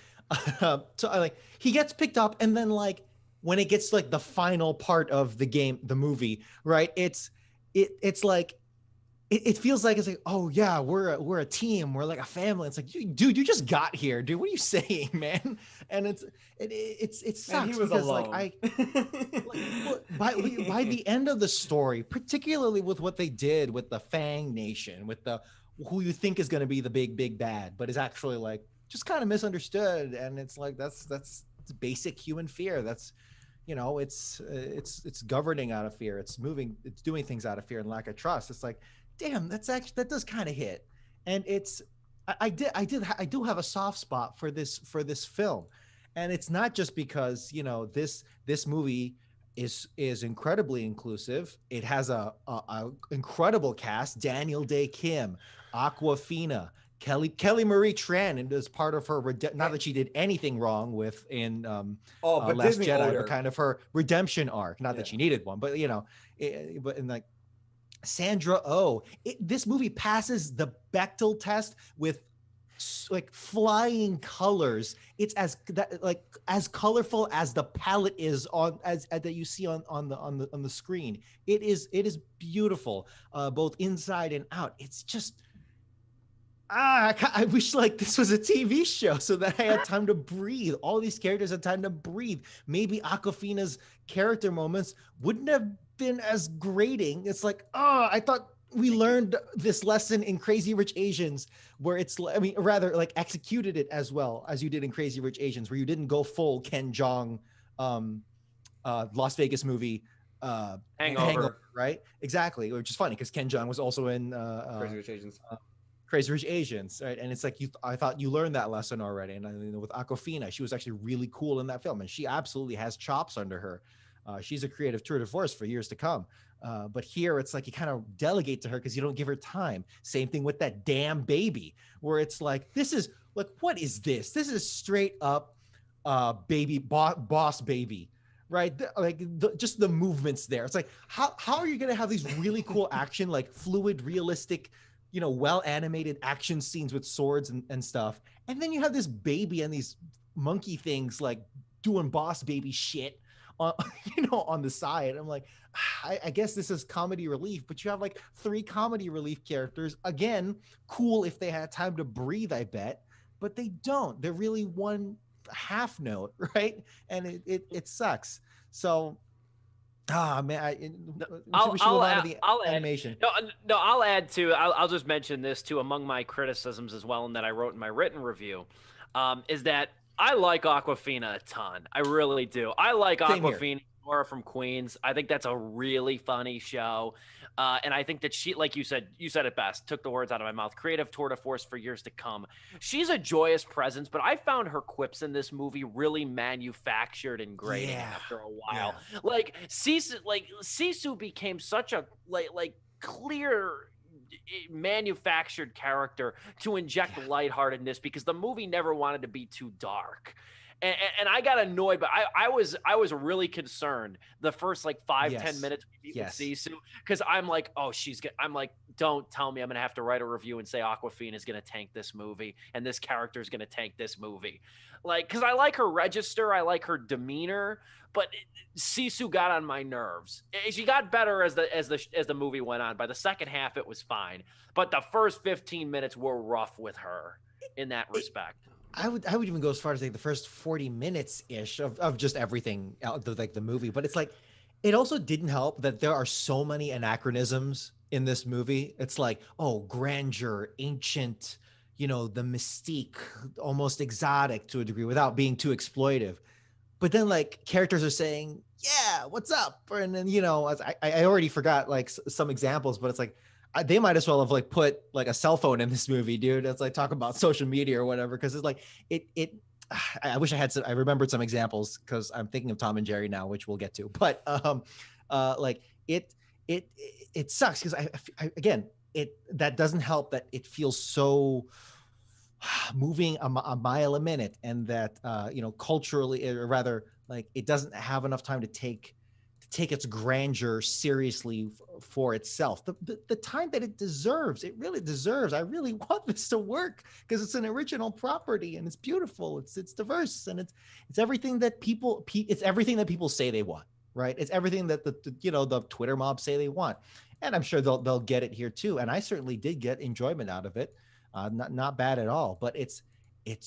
so he gets picked up, and then like when it gets like the final part of the game, the movie, right? It's like. It feels like it's like, oh yeah, we're a team, we're like a family. It's like, dude, you just got here, dude. What are you saying, man? And it sucks. And he was because alone. By the end of the story, particularly with what they did with the Fang Nation, with the who you think is going to be the big bad, but is actually like just kind of misunderstood, and it's like that's basic human fear. That's, you know, it's governing out of fear. It's doing things out of fear and lack of trust. It's like, damn, that does kind of hit. And it's I do have a soft spot for this film. And it's not just because, you know, this movie is incredibly inclusive. It has a incredible cast: Daniel Day Kim, Awkwafina, Kelly Marie Tran, and as part of her not that she did anything wrong with in Last Disney Jedi, older. but kind of her redemption arc. Not that she needed one, but you know, Sandra Oh. This movie passes the Bechdel test with like flying colors. It's as colorful as the palette is on as that you see on the screen. It is beautiful, both inside and out. It's just I wish like this was a TV show so that I had time to breathe. All these characters had time to breathe. Maybe Aquafina's character moments wouldn't have been as grating. It's like, I thought we learned this lesson in Crazy Rich Asians, where rather like executed it as well as you did in Crazy Rich Asians, where you didn't go full Ken Jeong, Las Vegas movie, Hangover, right? Exactly, which is funny because Ken Jeong was also in Crazy Rich Asians. Crazy Rich Asians, right? And it's like I thought you learned that lesson already. And with Aquafina, she was actually really cool in that film, and she absolutely has chops under her. She's a creative tour de force for years to come. But here it's like you kind of delegate to her because you don't give her time. Same thing with that damn baby, where it's like, this is like, what is this? This is straight up baby boss baby, right? Just the movements there. It's like, how are you going to have these really cool action, like fluid, realistic, well animated action scenes with swords and stuff, and then you have this baby and these monkey things like doing boss baby shit on on the side. I'm like, I guess this is comedy relief, but you have like 3 comedy relief characters. Again, cool if they had time to breathe, I bet, but they don't. They're really one half note, right? And it sucks. So man, I'll add animation. No, I'll add to. I'll just mention this too among my criticisms as well, and that I wrote in my written review, is that I like Aquafina a ton. I really do. I like Aquafina, Nora from Queens. I think that's a really funny show. And I think that she, like you said it best, took the words out of my mouth. Creative tour de force for years to come. She's a joyous presence, but I found her quips in this movie really manufactured and grating after a while. Yeah. Like Sisu became such a like clear manufactured character to inject lightheartedness because the movie never wanted to be too dark. And I got annoyed, but I was really concerned the first like 5-10 minutes we meet with Sisu, because I'm like, I'm like, don't tell me I'm gonna have to write a review and say Aquafina is gonna tank this movie and this character is gonna tank this movie, like, because I like her register, I like her demeanor, but Sisu got on my nerves. She got better as the movie went on. By the second half, it was fine, but the first 15 minutes were rough with her in that respect. I would even go as far as like the first 40 minutes ish of just everything like the movie. But it's like, it also didn't help that there are so many anachronisms in this movie. It's like, grandeur, ancient, the mystique, almost exotic to a degree without being too exploitive. But then like characters are saying, yeah, what's up? And then, I already forgot like some examples, but it's like, they might as well have like put like a cell phone in this movie, dude. It's like talk about social media or whatever. Cause it's like, I wish I remembered some examples because I'm thinking of Tom and Jerry now, which we'll get to, but like it sucks. Cause I again, that doesn't help that it feels so moving a mile a minute. And that, culturally, or rather like it doesn't have enough time to take its grandeur seriously for itself. The time that it really deserves. I really want this to work because it's an original property and it's beautiful. It's diverse and it's everything that people say they want, right? It's everything that the Twitter mob say they want. And I'm sure they'll get it here too. And I certainly did get enjoyment out of it. Not bad at all, but it's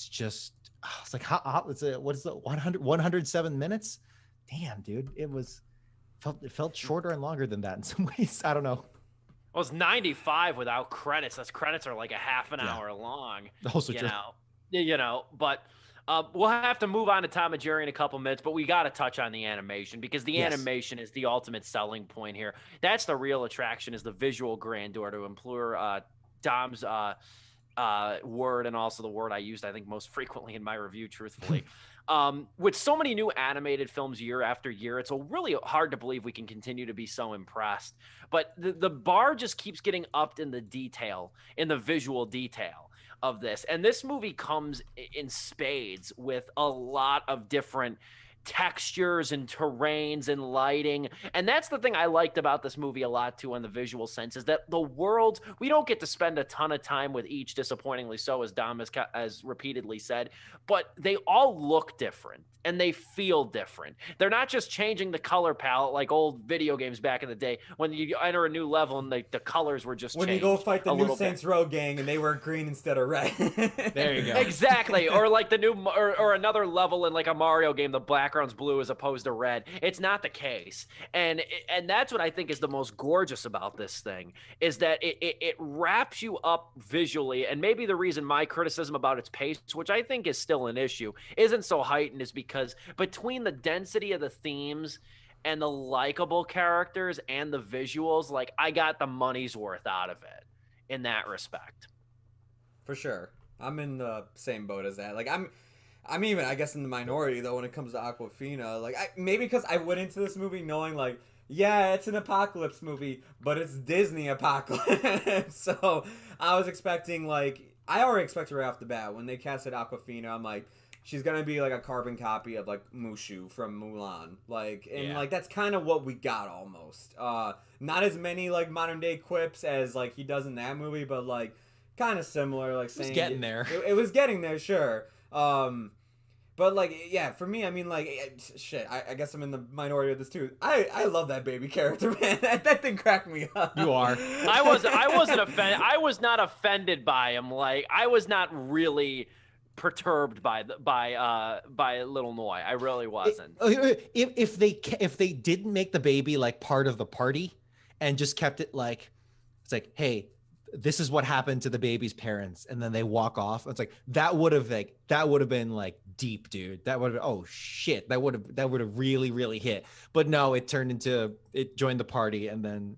just, it's like, what is the 107 minutes? Damn, dude. It felt shorter and longer than that in some ways. I don't know. Well, it's 95 without credits. Those credits are like a half an hour long. Also true. But we'll have to move on to Tom and Jerry in a couple minutes, but we got to touch on the animation because the animation is the ultimate selling point here. That's the real attraction, is the visual grandeur, to employ Dom's word, and also the word I used, I think, most frequently in my review, truthfully. With so many new animated films year after year, it's really hard to believe we can continue to be so impressed. But the bar just keeps getting upped in the visual detail of this. And this movie comes in spades with a lot of different textures and terrains and lighting. And that's the thing I liked about this movie a lot too, on the visual sense, is that the worlds, we don't get to spend a ton of time with each, disappointingly so, as Dom has repeatedly said, but they all look different and they feel different. They're not just changing the color palette like old video games back in the day when you enter a new level and the colors were just when changed. You go fight the new bit. Saints Row gang and they were green instead of red. There you go. Exactly. Or like the new or another level in like a Mario game, the background's blue as opposed to red. It's not the case. And that's what I think is the most gorgeous about this thing, is that it wraps you up visually. And maybe the reason my criticism about its pace, which I think is still an issue, isn't so heightened, is because between the density of the themes and the likable characters and the visuals, like, I got the money's worth out of it in that respect. For sure. I'm in the same boat as that. Like, I'm even, I guess, in the minority, though, when it comes to Aquafina. Like, maybe because I went into this movie knowing, like, yeah, it's an apocalypse movie, but it's Disney apocalypse. So I was expecting, like, I already expected right off the bat when they casted Aquafina, I'm like, she's gonna be like a carbon copy of like Mushu from Mulan, like, and like that's kind of what we got almost. Not as many like modern day quips as like he does in that movie, but like kind of similar. Like saying it's getting there. It was getting there, sure. But like, yeah, for me, I mean, like, shit. I guess I'm in the minority of this too. I love that baby character, man. That thing cracked me up. You are. I wasn't offended. I was not offended by him. Like, I was not really perturbed by Little Noi. I really wasn't. If they didn't make the baby like part of the party and just kept it like, it's like, hey, this is what happened to the baby's parents, and then they walk off. It's like that would have been like deep, dude. That would have, oh shit, that would have really hit. But no, it joined the party, and then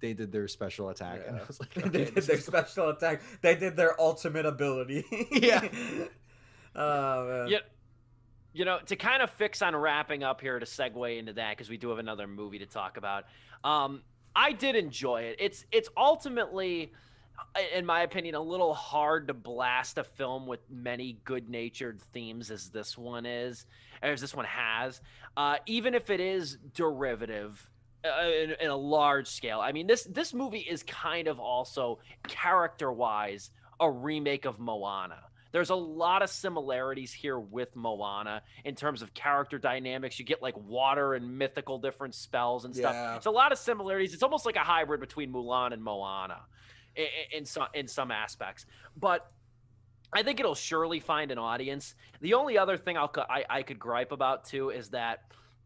they did their special attack. Yeah. And I was like, okay, they did their special attack. They did their ultimate ability. Yeah. Oh, man. You know, to kind of fix on wrapping up here, to segue into that, because we do have another movie to talk about. I did enjoy it. It's ultimately, in my opinion, a little hard to blast a film with many good-natured themes as this one has, even if it is derivative in a large scale. I mean, this movie is kind of also character-wise a remake of Moana. There's a lot of similarities here with Moana in terms of character dynamics. You get like water and mythical different spells and stuff. Yeah. It's a lot of similarities. It's almost like a hybrid between Mulan and Moana in some aspects. But I think it'll surely find an audience. The only other thing I could gripe about too is that,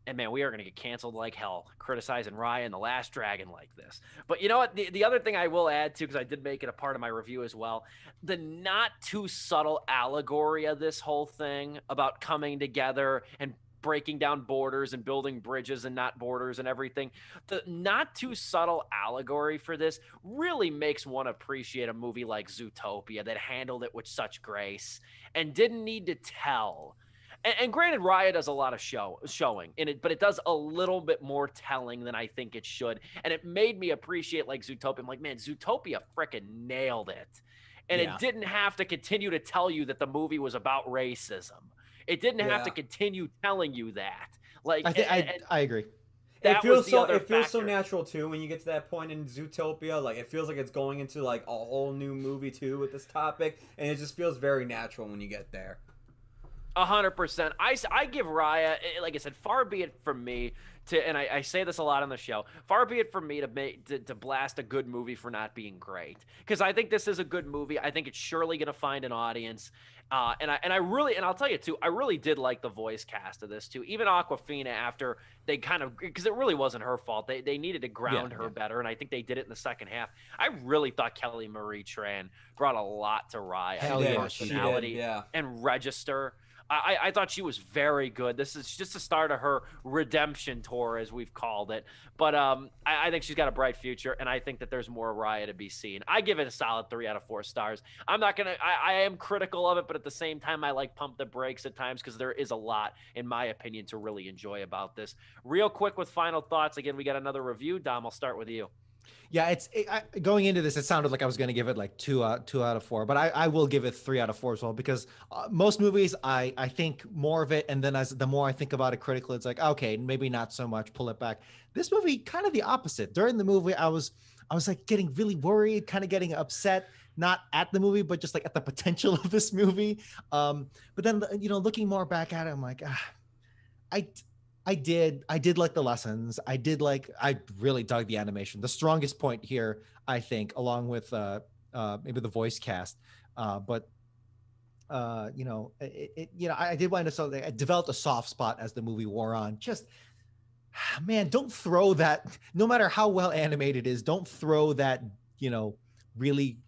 and man, we are going to get canceled like hell criticizing Raya and The Last Dragon like this. But you know what? The other thing I will add too, because I did make it a part of my review as well, the not too subtle allegory of this whole thing about coming together and breaking down borders and building bridges and not borders and everything. The not too subtle allegory for this really makes one appreciate a movie like Zootopia that handled it with such grace and didn't need to tell. And granted, Raya does a lot of showing in it, but it does a little bit more telling than I think it should. And it made me appreciate like Zootopia. I'm like, man, Zootopia frickin' nailed it. And it didn't have to continue to tell you that the movie was about racism. It didn't have to continue telling you that. Like, I agree. It feels so natural too when you get to that point in Zootopia. Like, it feels like it's going into like a whole new movie too with this topic, and it just feels very natural when you get there. 100%. I give Raya, like I said, far be it from me to, and I say this a lot on the show, far be it from me to blast a good movie for not being great. Because I think this is a good movie. I think it's surely going to find an audience. And I'll tell you too, I really did like the voice cast of this too. Even Awkwafina, after they kind of, because it really wasn't her fault. They needed to ground her better, and I think they did it in the second half. I really thought Kelly Marie Tran brought a lot to Raya. Hell yeah, personality and register. I thought she was very good. This is just the start of her redemption tour, as we've called it. But I think she's got a bright future, and I think that there's more Raya to be seen. I give it a solid 3 out of 4 stars. I'm not going to – I am critical of it, but at the same time, I like pump the brakes at times because there is a lot, in my opinion, to really enjoy about this. Real quick with final thoughts. Again, we got another review. Dom, I'll start with you. Yeah, going into this, it sounded like I was going to give it like two out of four, but I will give it 3 out of 4 as well, because most movies I think more of it, and then as the more I think about it critically, it's like, okay, maybe not so much, pull it back. This movie, kind of the opposite. During the movie, I was like getting really worried, kind of getting upset, not at the movie, but just like at the potential of this movie. But then looking more back at it, I'm like, I I did like the lessons. I really dug the animation. The strongest point here, I think, along with maybe the voice cast, but I did wind up something. I developed a soft spot as the movie wore on. Just man, don't throw that. No matter how well animated it is, don't throw that really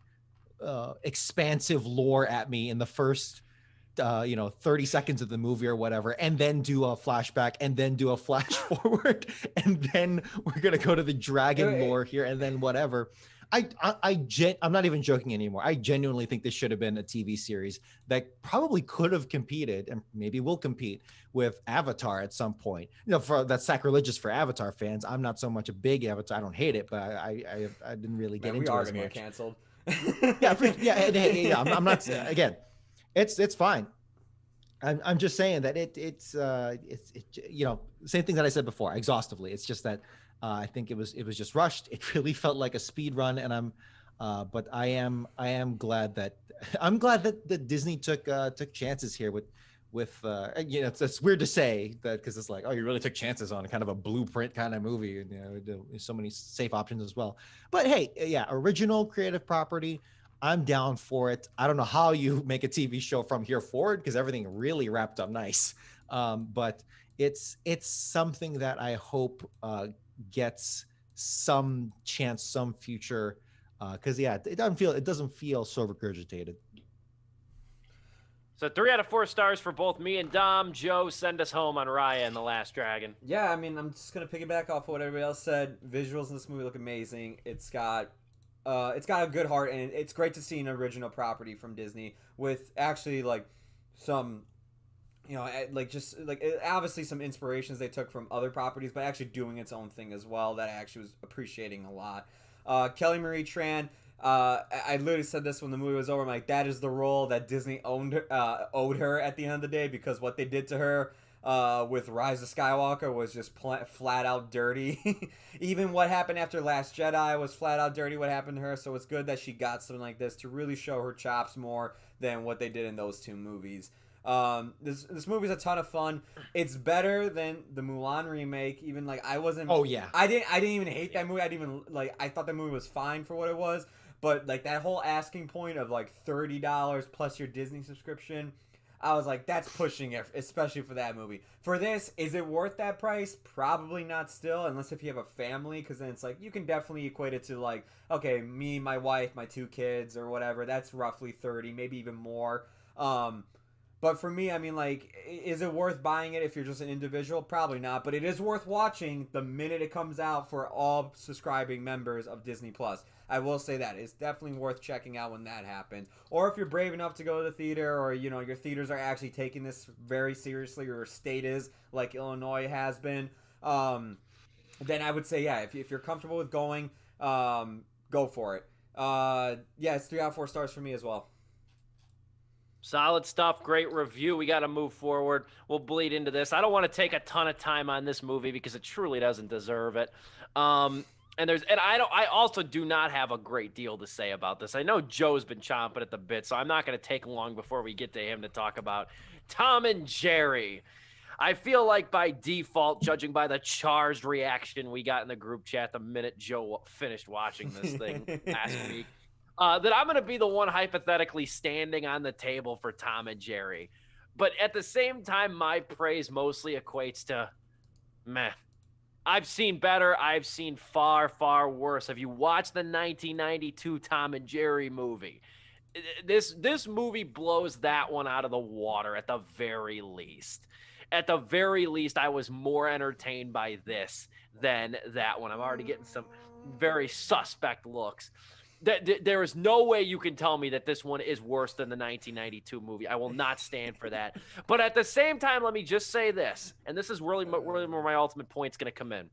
expansive lore at me in the first 30 seconds of the movie or whatever, and then do a flashback and then do a flash forward, and then we're gonna go to the dragon lore here, and then whatever. I'm not even joking anymore. I genuinely think this should have been a TV series that probably could have competed, and maybe will compete, with Avatar at some point. For that's sacrilegious for Avatar fans. I'm not so much a big Avatar. I don't hate it, but I didn't really get into it as much. We are gonna get canceled. Yeah. I'm not again. It's fine. I'm just saying that it's same thing that I said before, exhaustively. It's just that I think it was just rushed. It really felt like a speed run, and but I am glad that that Disney took chances here with it's weird to say that, because it's like, oh, you really took chances on kind of a blueprint kind of movie, and there's so many safe options as well. But hey, yeah, original creative property, I'm down for it. I don't know how you make a TV show from here forward, because everything really wrapped up nice. But it's something that I hope gets some chance, some future. Because it doesn't feel so regurgitated. So 3 out of 4 stars for both me and Dom. Joe, send us home on Raya and the Last Dragon. Yeah, I mean, I'm just gonna piggyback off of what everybody else said. Visuals in this movie look amazing. It's got a good heart, and it's great to see an original property from Disney with actually like some, obviously some inspirations they took from other properties, but actually doing its own thing as well, that I actually was appreciating a lot. Kelly Marie Tran, I literally said this when the movie was over. I'm like, that is the role that Disney owed her at the end of the day, because what they did to her with Rise of Skywalker was just flat out dirty. Even what happened after Last Jedi was flat out dirty, what happened to her. So it's good that she got something like this to really show her chops more than what they did in those two movies. This movie's a ton of fun. It's better than the Mulan remake. Even I wasn't. Oh yeah. I didn't even hate that movie. I thought that movie was fine for what it was. But that whole asking point of $30 plus your Disney subscription, I was like, that's pushing it, especially for that movie. For this, is it worth that price? Probably not still, unless if you have a family, because then it's you can definitely equate it to okay, me, my wife, my 2 kids, or whatever. That's roughly 30, maybe even more. But for me, I mean, is it worth buying it if you're just an individual? Probably not, but it is worth watching the minute it comes out for all subscribing members of Disney Plus. I will say that it's definitely worth checking out when that happens. Or if you're brave enough to go to the theater, or your theaters are actually taking this very seriously, or your state is, like Illinois has been, then I would say, yeah, if you're comfortable with going, go for it. Yeah, it's 3 out of 4 stars for me as well. Solid stuff. Great review. We got to move forward. We'll bleed into this. I don't want to take a ton of time on this movie because it truly doesn't deserve it. I also do not have a great deal to say about this. I know Joe's been chomping at the bit, so I'm not going to take long before we get to him to talk about Tom and Jerry. I feel like by default, judging by the charged reaction we got in the group chat the minute Joe finished watching this thing last week, that I'm going to be the one hypothetically standing on the table for Tom and Jerry. But at the same time, my praise mostly equates to meh. I've seen better. I've seen far, far worse. Have you watched the 1992 Tom and Jerry movie? This movie blows that one out of the water at the very least. At the very least, I was more entertained by this than that one. I'm already getting some very suspect looks. There is no way you can tell me that this one is worse than the 1992 movie. I will not stand for that. But at the same time, let me just say this, and this is really where my ultimate point is going to come in.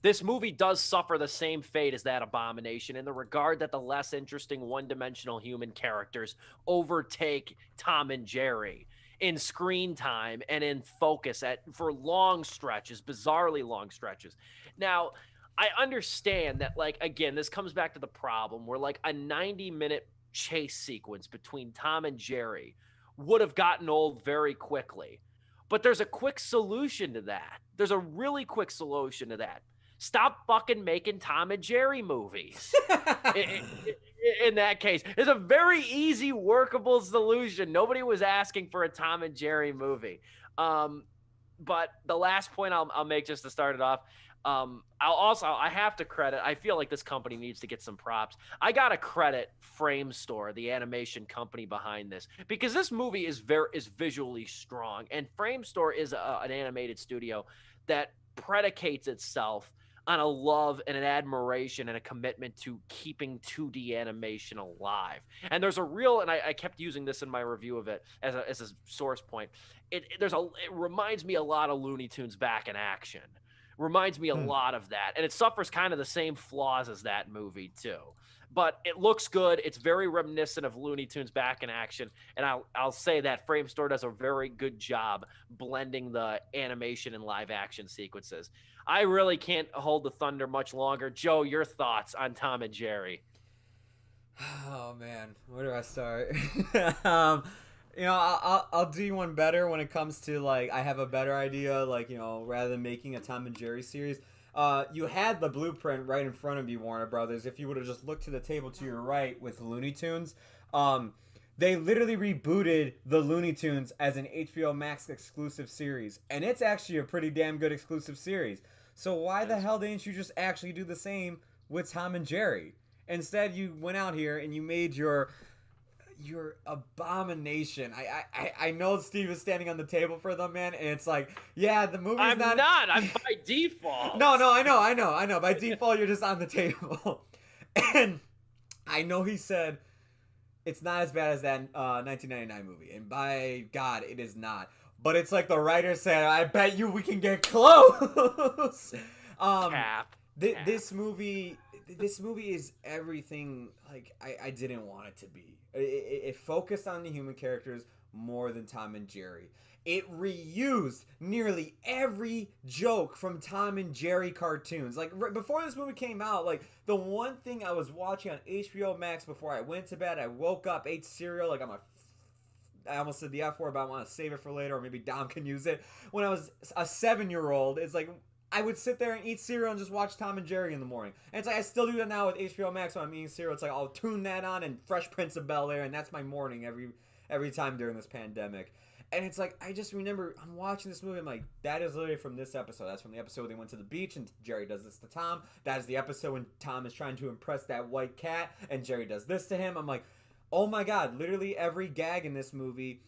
This movie does suffer the same fate as that Abomination in the regard that the less interesting one-dimensional human characters overtake Tom and Jerry in screen time and in focus for long stretches, bizarrely long stretches. Now, I understand that, like, again, this comes back to the problem where, like, a 90-minute chase sequence between Tom and Jerry would have gotten old very quickly. But there's a quick solution to that. There's a really quick solution to that. Stop fucking making Tom and Jerry movies. In that case, it's a very easy, workable solution. Nobody was asking for a Tom and Jerry movie. But the last point I'll make just to start it off, I have to credit, I feel like this company needs to get some props. I got to credit Framestore, the animation company behind this, because this movie is visually strong, and Framestore is an animated studio that predicates itself on a love and an admiration and a commitment to keeping 2D animation alive. And there's a real, and I kept using this in my review of it as a source point. It reminds me a lot of Looney Tunes Back in Action. Reminds me a lot of that. And it suffers kind of the same flaws as that movie too. But it looks good. It's very reminiscent of Looney Tunes Back in Action. And I'll say that Framestore does a very good job blending the animation and live action sequences. I really can't hold the thunder much longer. Joe, your thoughts on Tom and Jerry? Oh man, where do I start? I'll do you one better when it comes to, like, I have a better idea, like, rather than making a Tom and Jerry series. You had the blueprint right in front of you, Warner Brothers. If you would have just looked to the table to your right with Looney Tunes, they literally rebooted the Looney Tunes as an HBO Max exclusive series, and it's actually a pretty damn good exclusive series. So why the hell didn't you just actually do the same with Tom and Jerry? Instead, you went out here and you made your Abomination. I know Steve is standing on the table for them, man, and it's like, yeah, the movie's I'm not. I'm by default. No, I know. By default, you're just on the table. And I know he said it's not as bad as that 1999 movie, and by God, it is not. But it's like the writer said, I bet you we can get close. Cap. This movie is everything like I didn't want it to be. It focused on the human characters more than Tom and Jerry. It reused nearly every joke from Tom and Jerry cartoons. Like, before this movie came out, like, the one thing I was watching on HBO Max before I went to bed, I woke up, ate cereal, like I almost said the F word, but I want to save it for later, or maybe Dom can use it. When I was a 7-year-old, it's like, I would sit there and eat cereal and just watch Tom and Jerry in the morning. And it's like, I still do that now with HBO Max when I'm eating cereal. It's like, I'll tune that on and Fresh Prince of Bel-Air, and that's my morning every time during this pandemic. And it's like, I just remember, I'm watching this movie, I'm like, that is literally from this episode. That's from the episode they went to the beach and Jerry does this to Tom. That is the episode when Tom is trying to impress that white cat and Jerry does this to him. I'm like, oh my God, literally every gag in this movie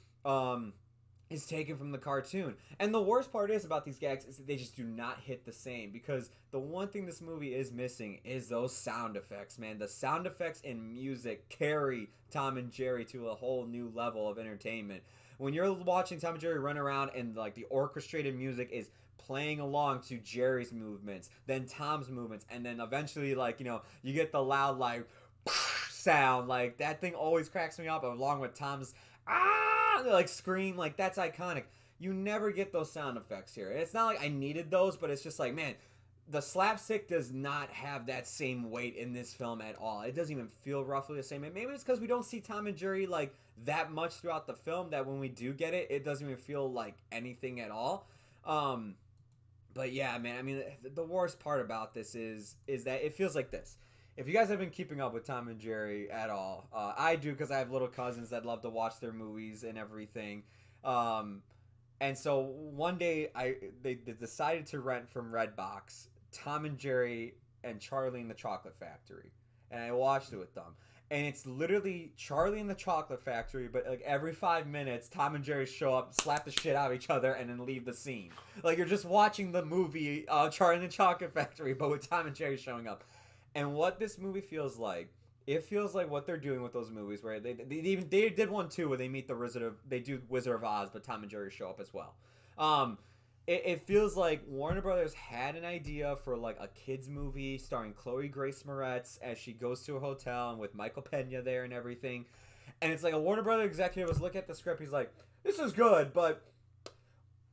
is taken from the cartoon. And the worst part is about these gags is that they just do not hit the same, because the one thing this movie is missing is those sound effects, man. The sound effects and music carry Tom and Jerry to a whole new level of entertainment. When you're watching Tom and Jerry run around and, like, the orchestrated music is playing along to Jerry's movements, then Tom's movements, and then eventually, like, you get the loud, like, sound. Like, that thing always cracks me up, along with Tom's like scream. Like, that's iconic. You never get those sound effects here. It's not like I needed those, but it's just like, man, the slapstick does not have that same weight in this film at all. It doesn't even feel roughly the same. And maybe it's because we don't see Tom and Jerry like that much throughout the film, that when we do get it, it doesn't even feel like anything at all. But yeah, man, I mean, the worst part about this is that it feels like this. If you guys have been keeping up with Tom and Jerry at all, I do, because I have little cousins that love to watch their movies and everything. And so one day they decided to rent from Redbox Tom and Jerry and Charlie and the Chocolate Factory, and I watched it with them. And it's literally Charlie and the Chocolate Factory, but like every 5 minutes, Tom and Jerry show up, slap the shit out of each other, and then leave the scene. Like, you're just watching the movie Charlie and the Chocolate Factory, but with Tom and Jerry showing up. And what this movie feels like, it feels like what they're doing with those movies, where they did one too, where they meet the Wizard of Oz, but Tom and Jerry show up as well. it feels like Warner Brothers had an idea for like a kids movie starring Chloe Grace Moretz as she goes to a hotel and with Michael Pena there and everything. And it's like a Warner Brothers executive was looking at the script. He's like, "This is good, but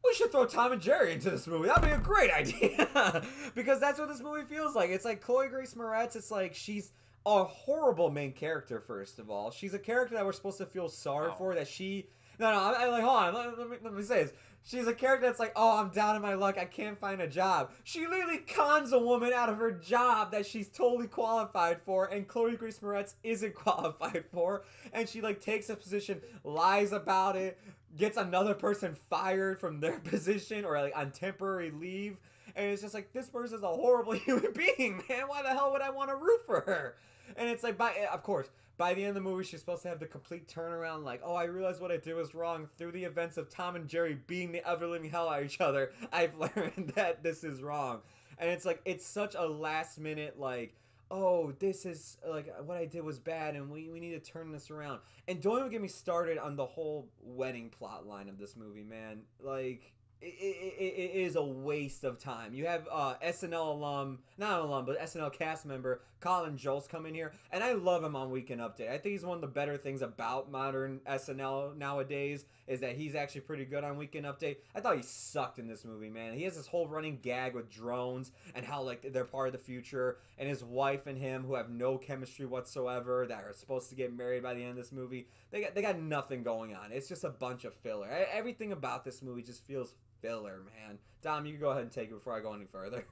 we should throw Tom and Jerry into this movie. That'd be a great idea." Because that's what this movie feels like. It's like Chloe Grace Moretz. It's like she's a horrible main character. First of all, she's a character that we're supposed to feel sorry for. That she no, I'm like, hold on, let me say this. She's a character that's like, oh, I'm down in my luck. I can't find a job. She literally cons a woman out of her job that she's totally qualified for, and Chloe Grace Moretz isn't qualified for. And she like takes a position, lies about it, gets another person fired from their position or like on temporary leave. And it's just like, this person's a horrible human being, man. Why the hell would I want to root for her? And it's like, of course, by the end of the movie, she's supposed to have the complete turnaround, like, oh, I realized what I did was wrong. Through the events of Tom and Jerry being the ever-living hell out of each other, I've learned that this is wrong. And it's like, it's such a last-minute, like, oh, this is, like, what I did was bad, and we need to turn this around. And don't even get me started on the whole wedding plot line of this movie, man. Like, it is a waste of time. You have SNL alum, not alum, but SNL cast member Colin Jost come in here, and I love him on Weekend Update. I think he's one of the better things about modern SNL nowadays is that he's actually pretty good on Weekend Update. I thought he sucked in this movie, man. He has this whole running gag with drones and how like they're part of the future, and his wife and him who have no chemistry whatsoever that are supposed to get married by the end of this movie. They got nothing going on. It's just a bunch of filler. Everything about this movie just feels filler, man. Dom, you can go ahead and take it before I go any further.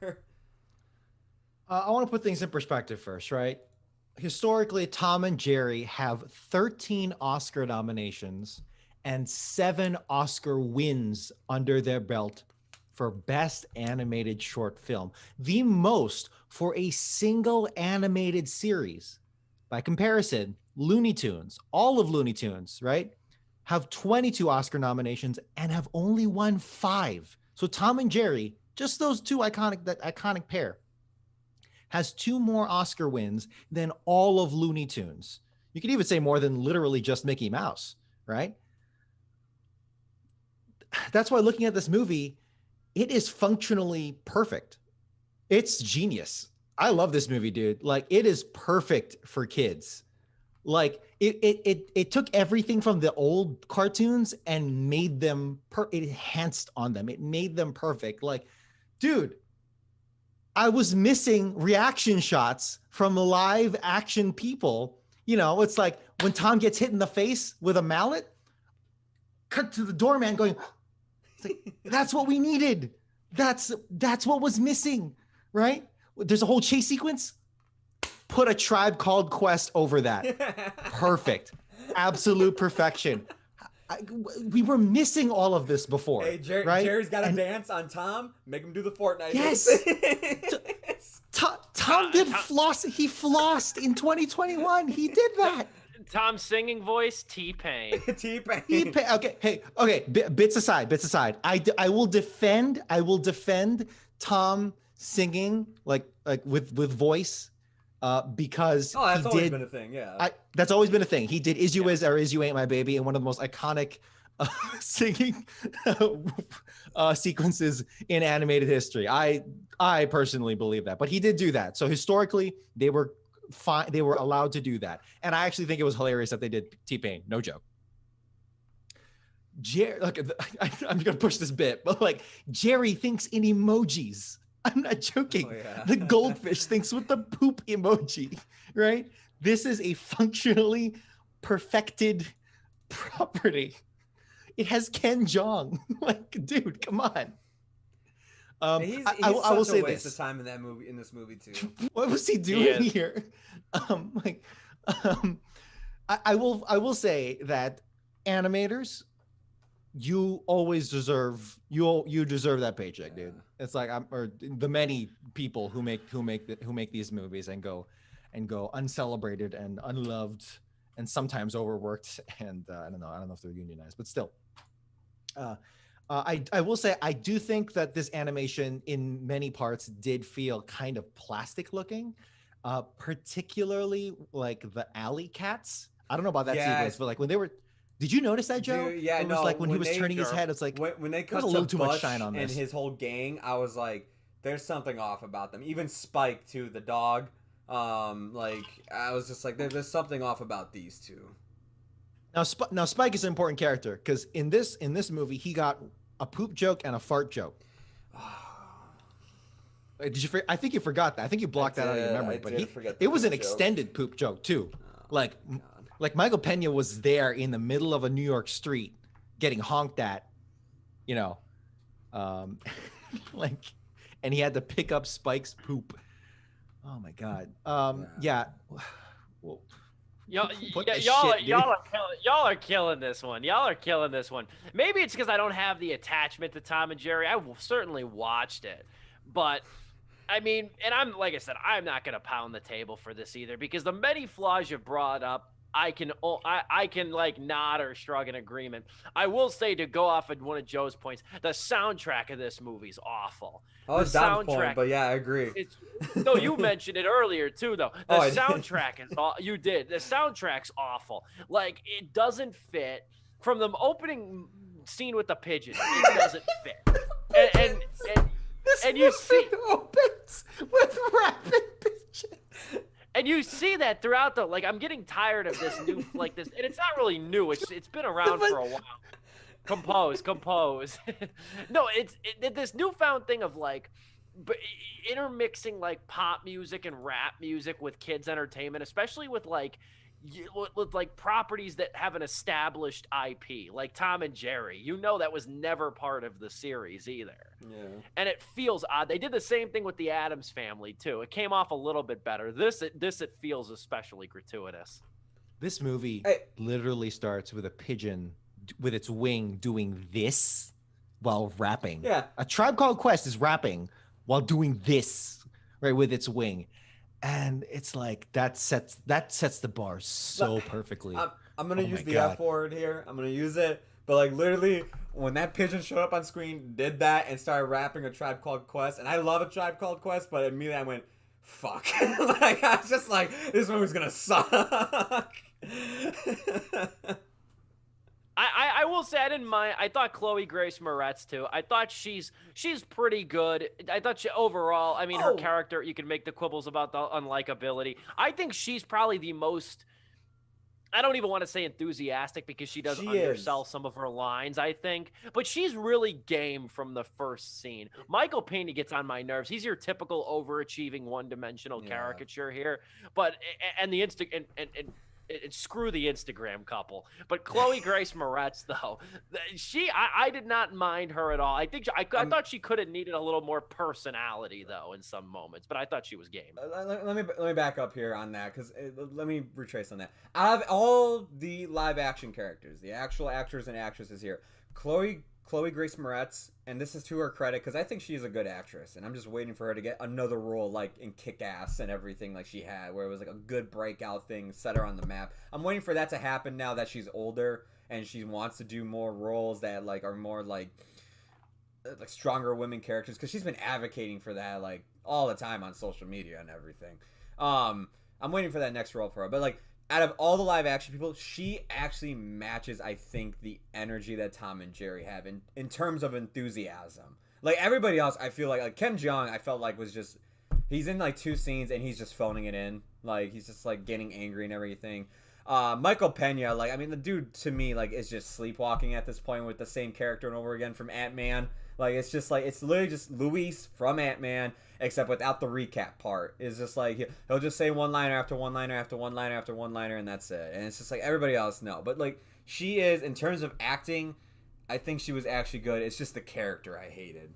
I want to put things in perspective first, right? Historically, Tom and Jerry have 13 Oscar nominations and 7 Oscar wins under their belt for Best Animated Short Film, the most for a single animated series. By comparison, Looney Tunes, all of Looney Tunes, right, have 22 Oscar nominations and have only won 5. So Tom and Jerry, just those two iconic pair, has 2 more Oscar wins than all of Looney Tunes. You could even say more than literally just Mickey Mouse, right? That's why looking at this movie, it is functionally perfect. It's genius. I love this movie, dude. Like, it is perfect for kids. Like, it took everything from the old cartoons and made them, it enhanced on them. It made them perfect. Like, dude, I was missing reaction shots from live action people. You know, it's like when Tom gets hit in the face with a mallet, cut to the doorman going, it's like, that's what we needed. That's what was missing, right? There's a whole chase sequence. Put a Tribe Called Quest over that. Perfect. Absolute perfection. We were missing all of this before. Hey, right? Jerry's got to dance on Tom. Make him do the Fortnite. Yes. Tom did floss. He flossed in 2021. He did that. Tom's singing voice, T-Pain. T-Pain. Okay. Bits aside. I will defend Tom singing like with voice. Because that's always been a thing, yeah. That's always been a thing. He did "Is You Is" or "Is You Ain't My Baby" in one of the most iconic singing sequences in animated history. I personally believe that, but he did do that. So historically, they were fine. They were allowed to do that, and I actually think it was hilarious that they did T-Pain. No joke. I'm gonna push this bit, but like Jerry thinks in emojis. I'm not joking. Oh, yeah. The goldfish thinks with the poop emoji, right? This is a functionally perfected property. It has Ken Jeong. Like, dude, come on. He's I will say a waste this. of time in this movie too. What was he doing here? I will say that animators, you always deserve you deserve that paycheck, dude. It's like or the many people who make these movies and go uncelebrated and unloved and sometimes overworked and I don't know if they're unionized, but still. I will say I do think that this animation in many parts did feel kind of plastic looking, particularly like the alley cats. I don't know about that sequence, but like when they were Did you notice that, Joe? Dude, yeah, It was no. like when he was turning his head, it's like when they there was cut a to little too much Butch shine on and this. his whole gang, I was like, there's something off about them. Even Spike too, the dog. Like I was just like, there's something off about these two. Now Spike is an important character because in this movie he got a poop joke and a fart joke. Did you? I think you forgot that. I think you blocked that out of your memory. But it was an extended poop joke too. Like Michael Pena was there in the middle of a New York street, getting honked at, you know, like, and he had to pick up Spike's poop. Oh my God. Yeah. Well, y'all are killing this one. Y'all are killing this one. Maybe it's because I don't have the attachment to Tom and Jerry. I certainly watched it, but I mean, and I'm like I said, I'm not gonna pound the table for this either because the many flaws you brought up, I can like nod or shrug in agreement. I will say, to go off of one of Joe's points, the soundtrack of this movie's awful. Oh, it's Dom's point, but yeah, I agree. No, you mentioned it earlier too, though. The soundtrack is you did. The soundtrack's awful. Like, it doesn't fit. From the opening scene with the pigeon, it doesn't fit. And you see opens with rapid pigeons. And you see that throughout the, like, I'm getting tired of this new, like this, and it's not really new. It's been around for a while. Compose. No, it's this newfound thing of like intermixing like pop music and rap music with kids entertainment, especially with like properties that have an established IP, like Tom and Jerry. You know, that was never part of the series either. Yeah. And it feels odd. They did the same thing with the Addams Family too. It came off a little bit better. It feels especially gratuitous. This movie literally starts with a pigeon with its wing doing this while rapping. Yeah. A Tribe Called Quest is rapping while doing this, right, with its wing. And it's like that sets the bar so perfectly. I'm gonna use the F word here. I'm gonna use it, but like literally, when that pigeon showed up on screen, did that, and started rapping A Tribe Called Quest, and I love A Tribe Called Quest, but immediately I went, "Fuck!" Like I was just like, "This movie's gonna suck." I will say I didn't mind. I thought Chloe Grace Moretz too. I thought she's pretty good. I thought she overall. I mean, her character. You can make the quibbles about the unlikability. I think she's probably the most. I don't even want to say enthusiastic because she does undersell some of her lines, I think. But she's really game from the first scene. Michael Pena gets on my nerves. He's your typical overachieving one-dimensional caricature here. But and screw the Instagram couple. But Chloe Grace Moretz, though, I did not mind her at all. I think I thought she could have needed a little more personality, though, in some moments. But I thought she was game. Let me back up here on that, because let me retrace on that. Out of all the live action characters, the actual actors and actresses here, Chloe Grace Moretz, and this is to her credit, because I think she's a good actress, and I'm just waiting for her to get another role like in Kick-Ass and everything like she had, where it was like a good breakout thing, set her on the map. I'm waiting for that to happen now that she's older and she wants to do more roles that like are more like stronger women characters, because she's been advocating for that like all the time on social media and everything. I'm waiting for that next role for her, but like, out of all the live action people, she actually matches, I think, the energy that Tom and Jerry have in terms of enthusiasm. Like everybody else, I feel like Ken Jeong, I felt like was just, he's in like 2 scenes and he's just phoning it in. Like he's just like getting angry and everything. Michael Pena, like, I mean, the dude to me like is just sleepwalking at this point with the same character and over again from Ant-Man. Like it's just like, it's literally just Luis from Ant-Man, except without the recap part. It's just like he'll just say one-liner after one-liner after one-liner after one-liner, and that's it. And it's just like everybody else, no. But like, she is, in terms of acting, I think she was actually good. It's just the character I hated.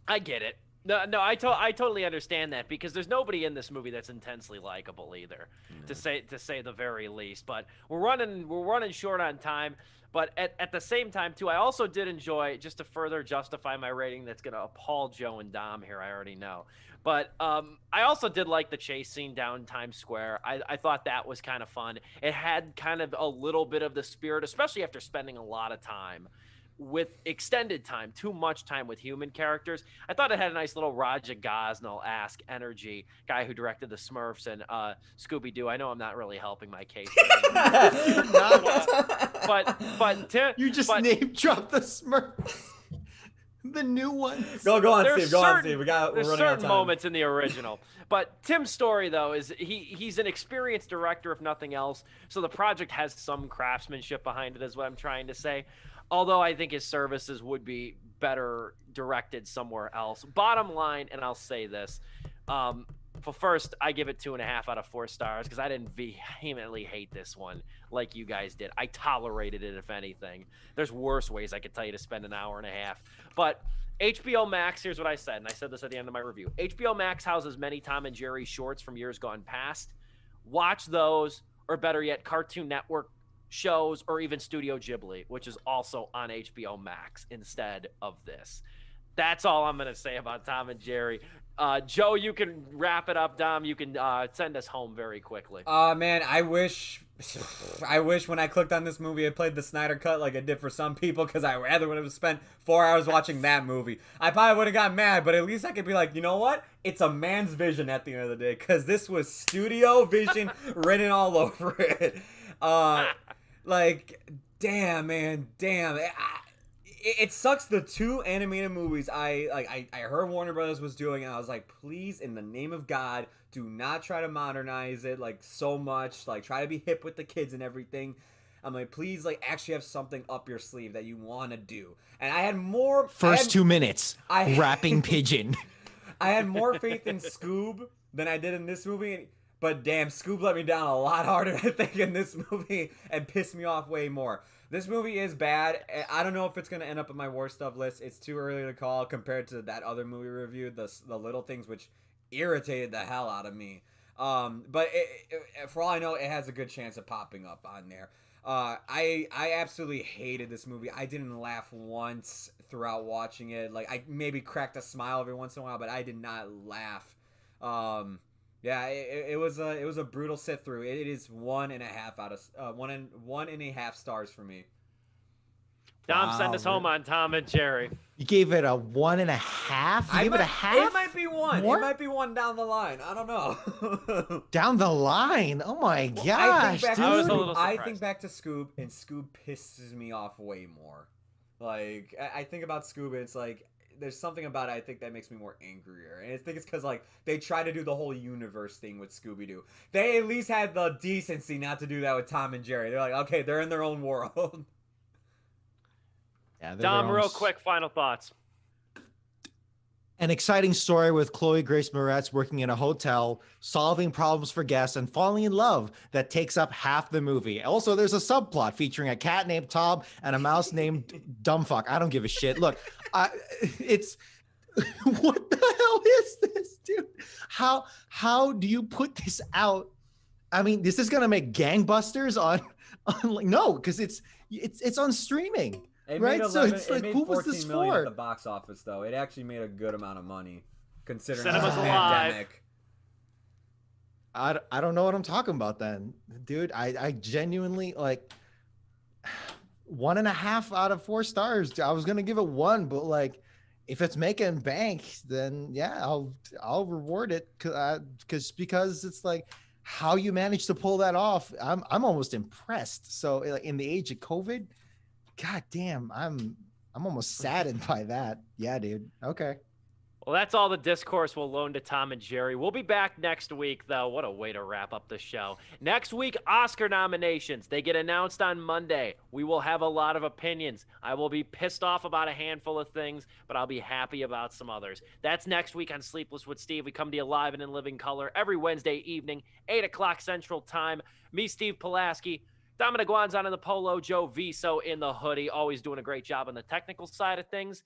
I get it. No, I totally understand that, because there's nobody in this movie that's intensely likable either, to say the very least. But we're running short on time. But at the same time, too, I also did enjoy, just to further justify my rating that's going to appall Joe and Dom here, I already know. But I also did like the chase scene down Times Square. I thought that was kind of fun. It had kind of a little bit of the spirit, especially after spending a lot of time with extended time, too much time with human characters. I thought it had a nice little Raja Gosnell-esque energy, guy who directed the Smurfs and Scooby-Doo. I know I'm not really helping my case. You're not. You just name dropped the Smurfs. The new ones. Go on, Steve. Go on, Steve. We're running out of time. Certain moments in the original. But Tim's story, though, is he's an experienced director, if nothing else. So the project has some craftsmanship behind it, is what I'm trying to say. Although I think his services would be better directed somewhere else. Bottom line, and I'll say this. For first, I give it 2.5 out of 4 stars because I didn't vehemently hate this one like you guys did. I tolerated it, if anything. There's worse ways I could tell you to spend an hour and a half. But HBO Max, here's what I said, and I said this at the end of my review. HBO Max houses many Tom and Jerry shorts from years gone past. Watch those, or better yet, Cartoon Network shows, or even Studio Ghibli, which is also on HBO Max instead of this. That's all I'm going to say about Tom and Jerry. Joe, you can wrap it up. Dom, you can send us home very quickly. Man, I wish when I clicked on this movie, it played the Snyder Cut like it did for some people, because I rather would have spent 4 hours watching that movie. I probably would have got mad, but at least I could be like, you know what? It's a man's vision at the end of the day, because this was studio vision written all over it. Like, damn, man, damn. It sucks. The 2 animated movies I heard Warner Brothers was doing, and I was like, please, in the name of God, do not try to modernize it like so much. Like, try to be hip with the kids and everything. I'm like, please, like, actually have something up your sleeve that you want to do. And I had more. First 2 minutes, rapping pigeon. I had more faith in Scoob than I did in this movie. But damn, Scoob let me down a lot harder, I think, in this movie, and pissed me off way more. This movie is bad. I don't know if it's going to end up on my worst stuff list. It's too early to call compared to that other movie review, the Little Things, which irritated the hell out of me. But for all I know, it has a good chance of popping up on there. I absolutely hated this movie. I didn't laugh once throughout watching it. Like, I maybe cracked a smile every once in a while, but I did not laugh. Yeah, it was a brutal sit through. It is 1.5 out of 1.5 stars for me. Dom, send us home on Tom and Jerry. You gave it a 1.5? You gave it a half? It might be 1. More? It might be 1 down the line. I don't know. Down the line? Oh my gosh, I think surprised. I think back to Scoob, and Scoob pisses me off way more. Like, I think about Scoob, and it's like, there's something about it I think that makes me more angrier. And I think it's because, like, they try to do the whole universe thing with Scooby-Doo. They at least had the decency not to do that with Tom and Jerry. They're like, okay, they're in their own world. Yeah, Dom, real quick, final thoughts. An exciting story with Chloe Grace Moretz working in a hotel, solving problems for guests, and falling in love that takes up half the movie. Also, there's a subplot featuring a cat named Tom and a mouse named Dumbfuck. I don't give a shit. Look, it's what the hell is this, dude? How do you put this out? I mean, this is gonna make gangbusters on like, no, because it's on streaming. Right, so it's like, who was this for? At the box office, though, it actually made a good amount of money, considering Cinema's the alive. pandemic. I don't know what I'm talking about then, dude. I genuinely, like, 1.5 out of 4 stars. I was gonna give it 1, but like, if it's making bank, then yeah, I'll reward it because it's like how you managed to pull that off. I'm almost impressed. So like, in the age of COVID. God damn, I'm almost saddened by that. Yeah, dude. Okay. Well, that's all the discourse we'll loan to Tom and Jerry. We'll be back next week, though. What a way to wrap up the show. Next week, Oscar nominations. They get announced on Monday. We will have a lot of opinions. I will be pissed off about a handful of things, but I'll be happy about some others. That's next week on Sleepless with Steve. We come to you live and in living color every Wednesday evening, 8 o'clock Central Time. Me, Steve Pulaski. Dominic Guanzon in the polo, Joe Viso in the hoodie, always doing a great job on the technical side of things.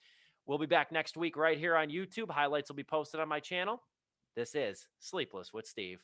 We'll be back next week right here on YouTube. Highlights will be posted on my channel. This is Sleepless with Steve.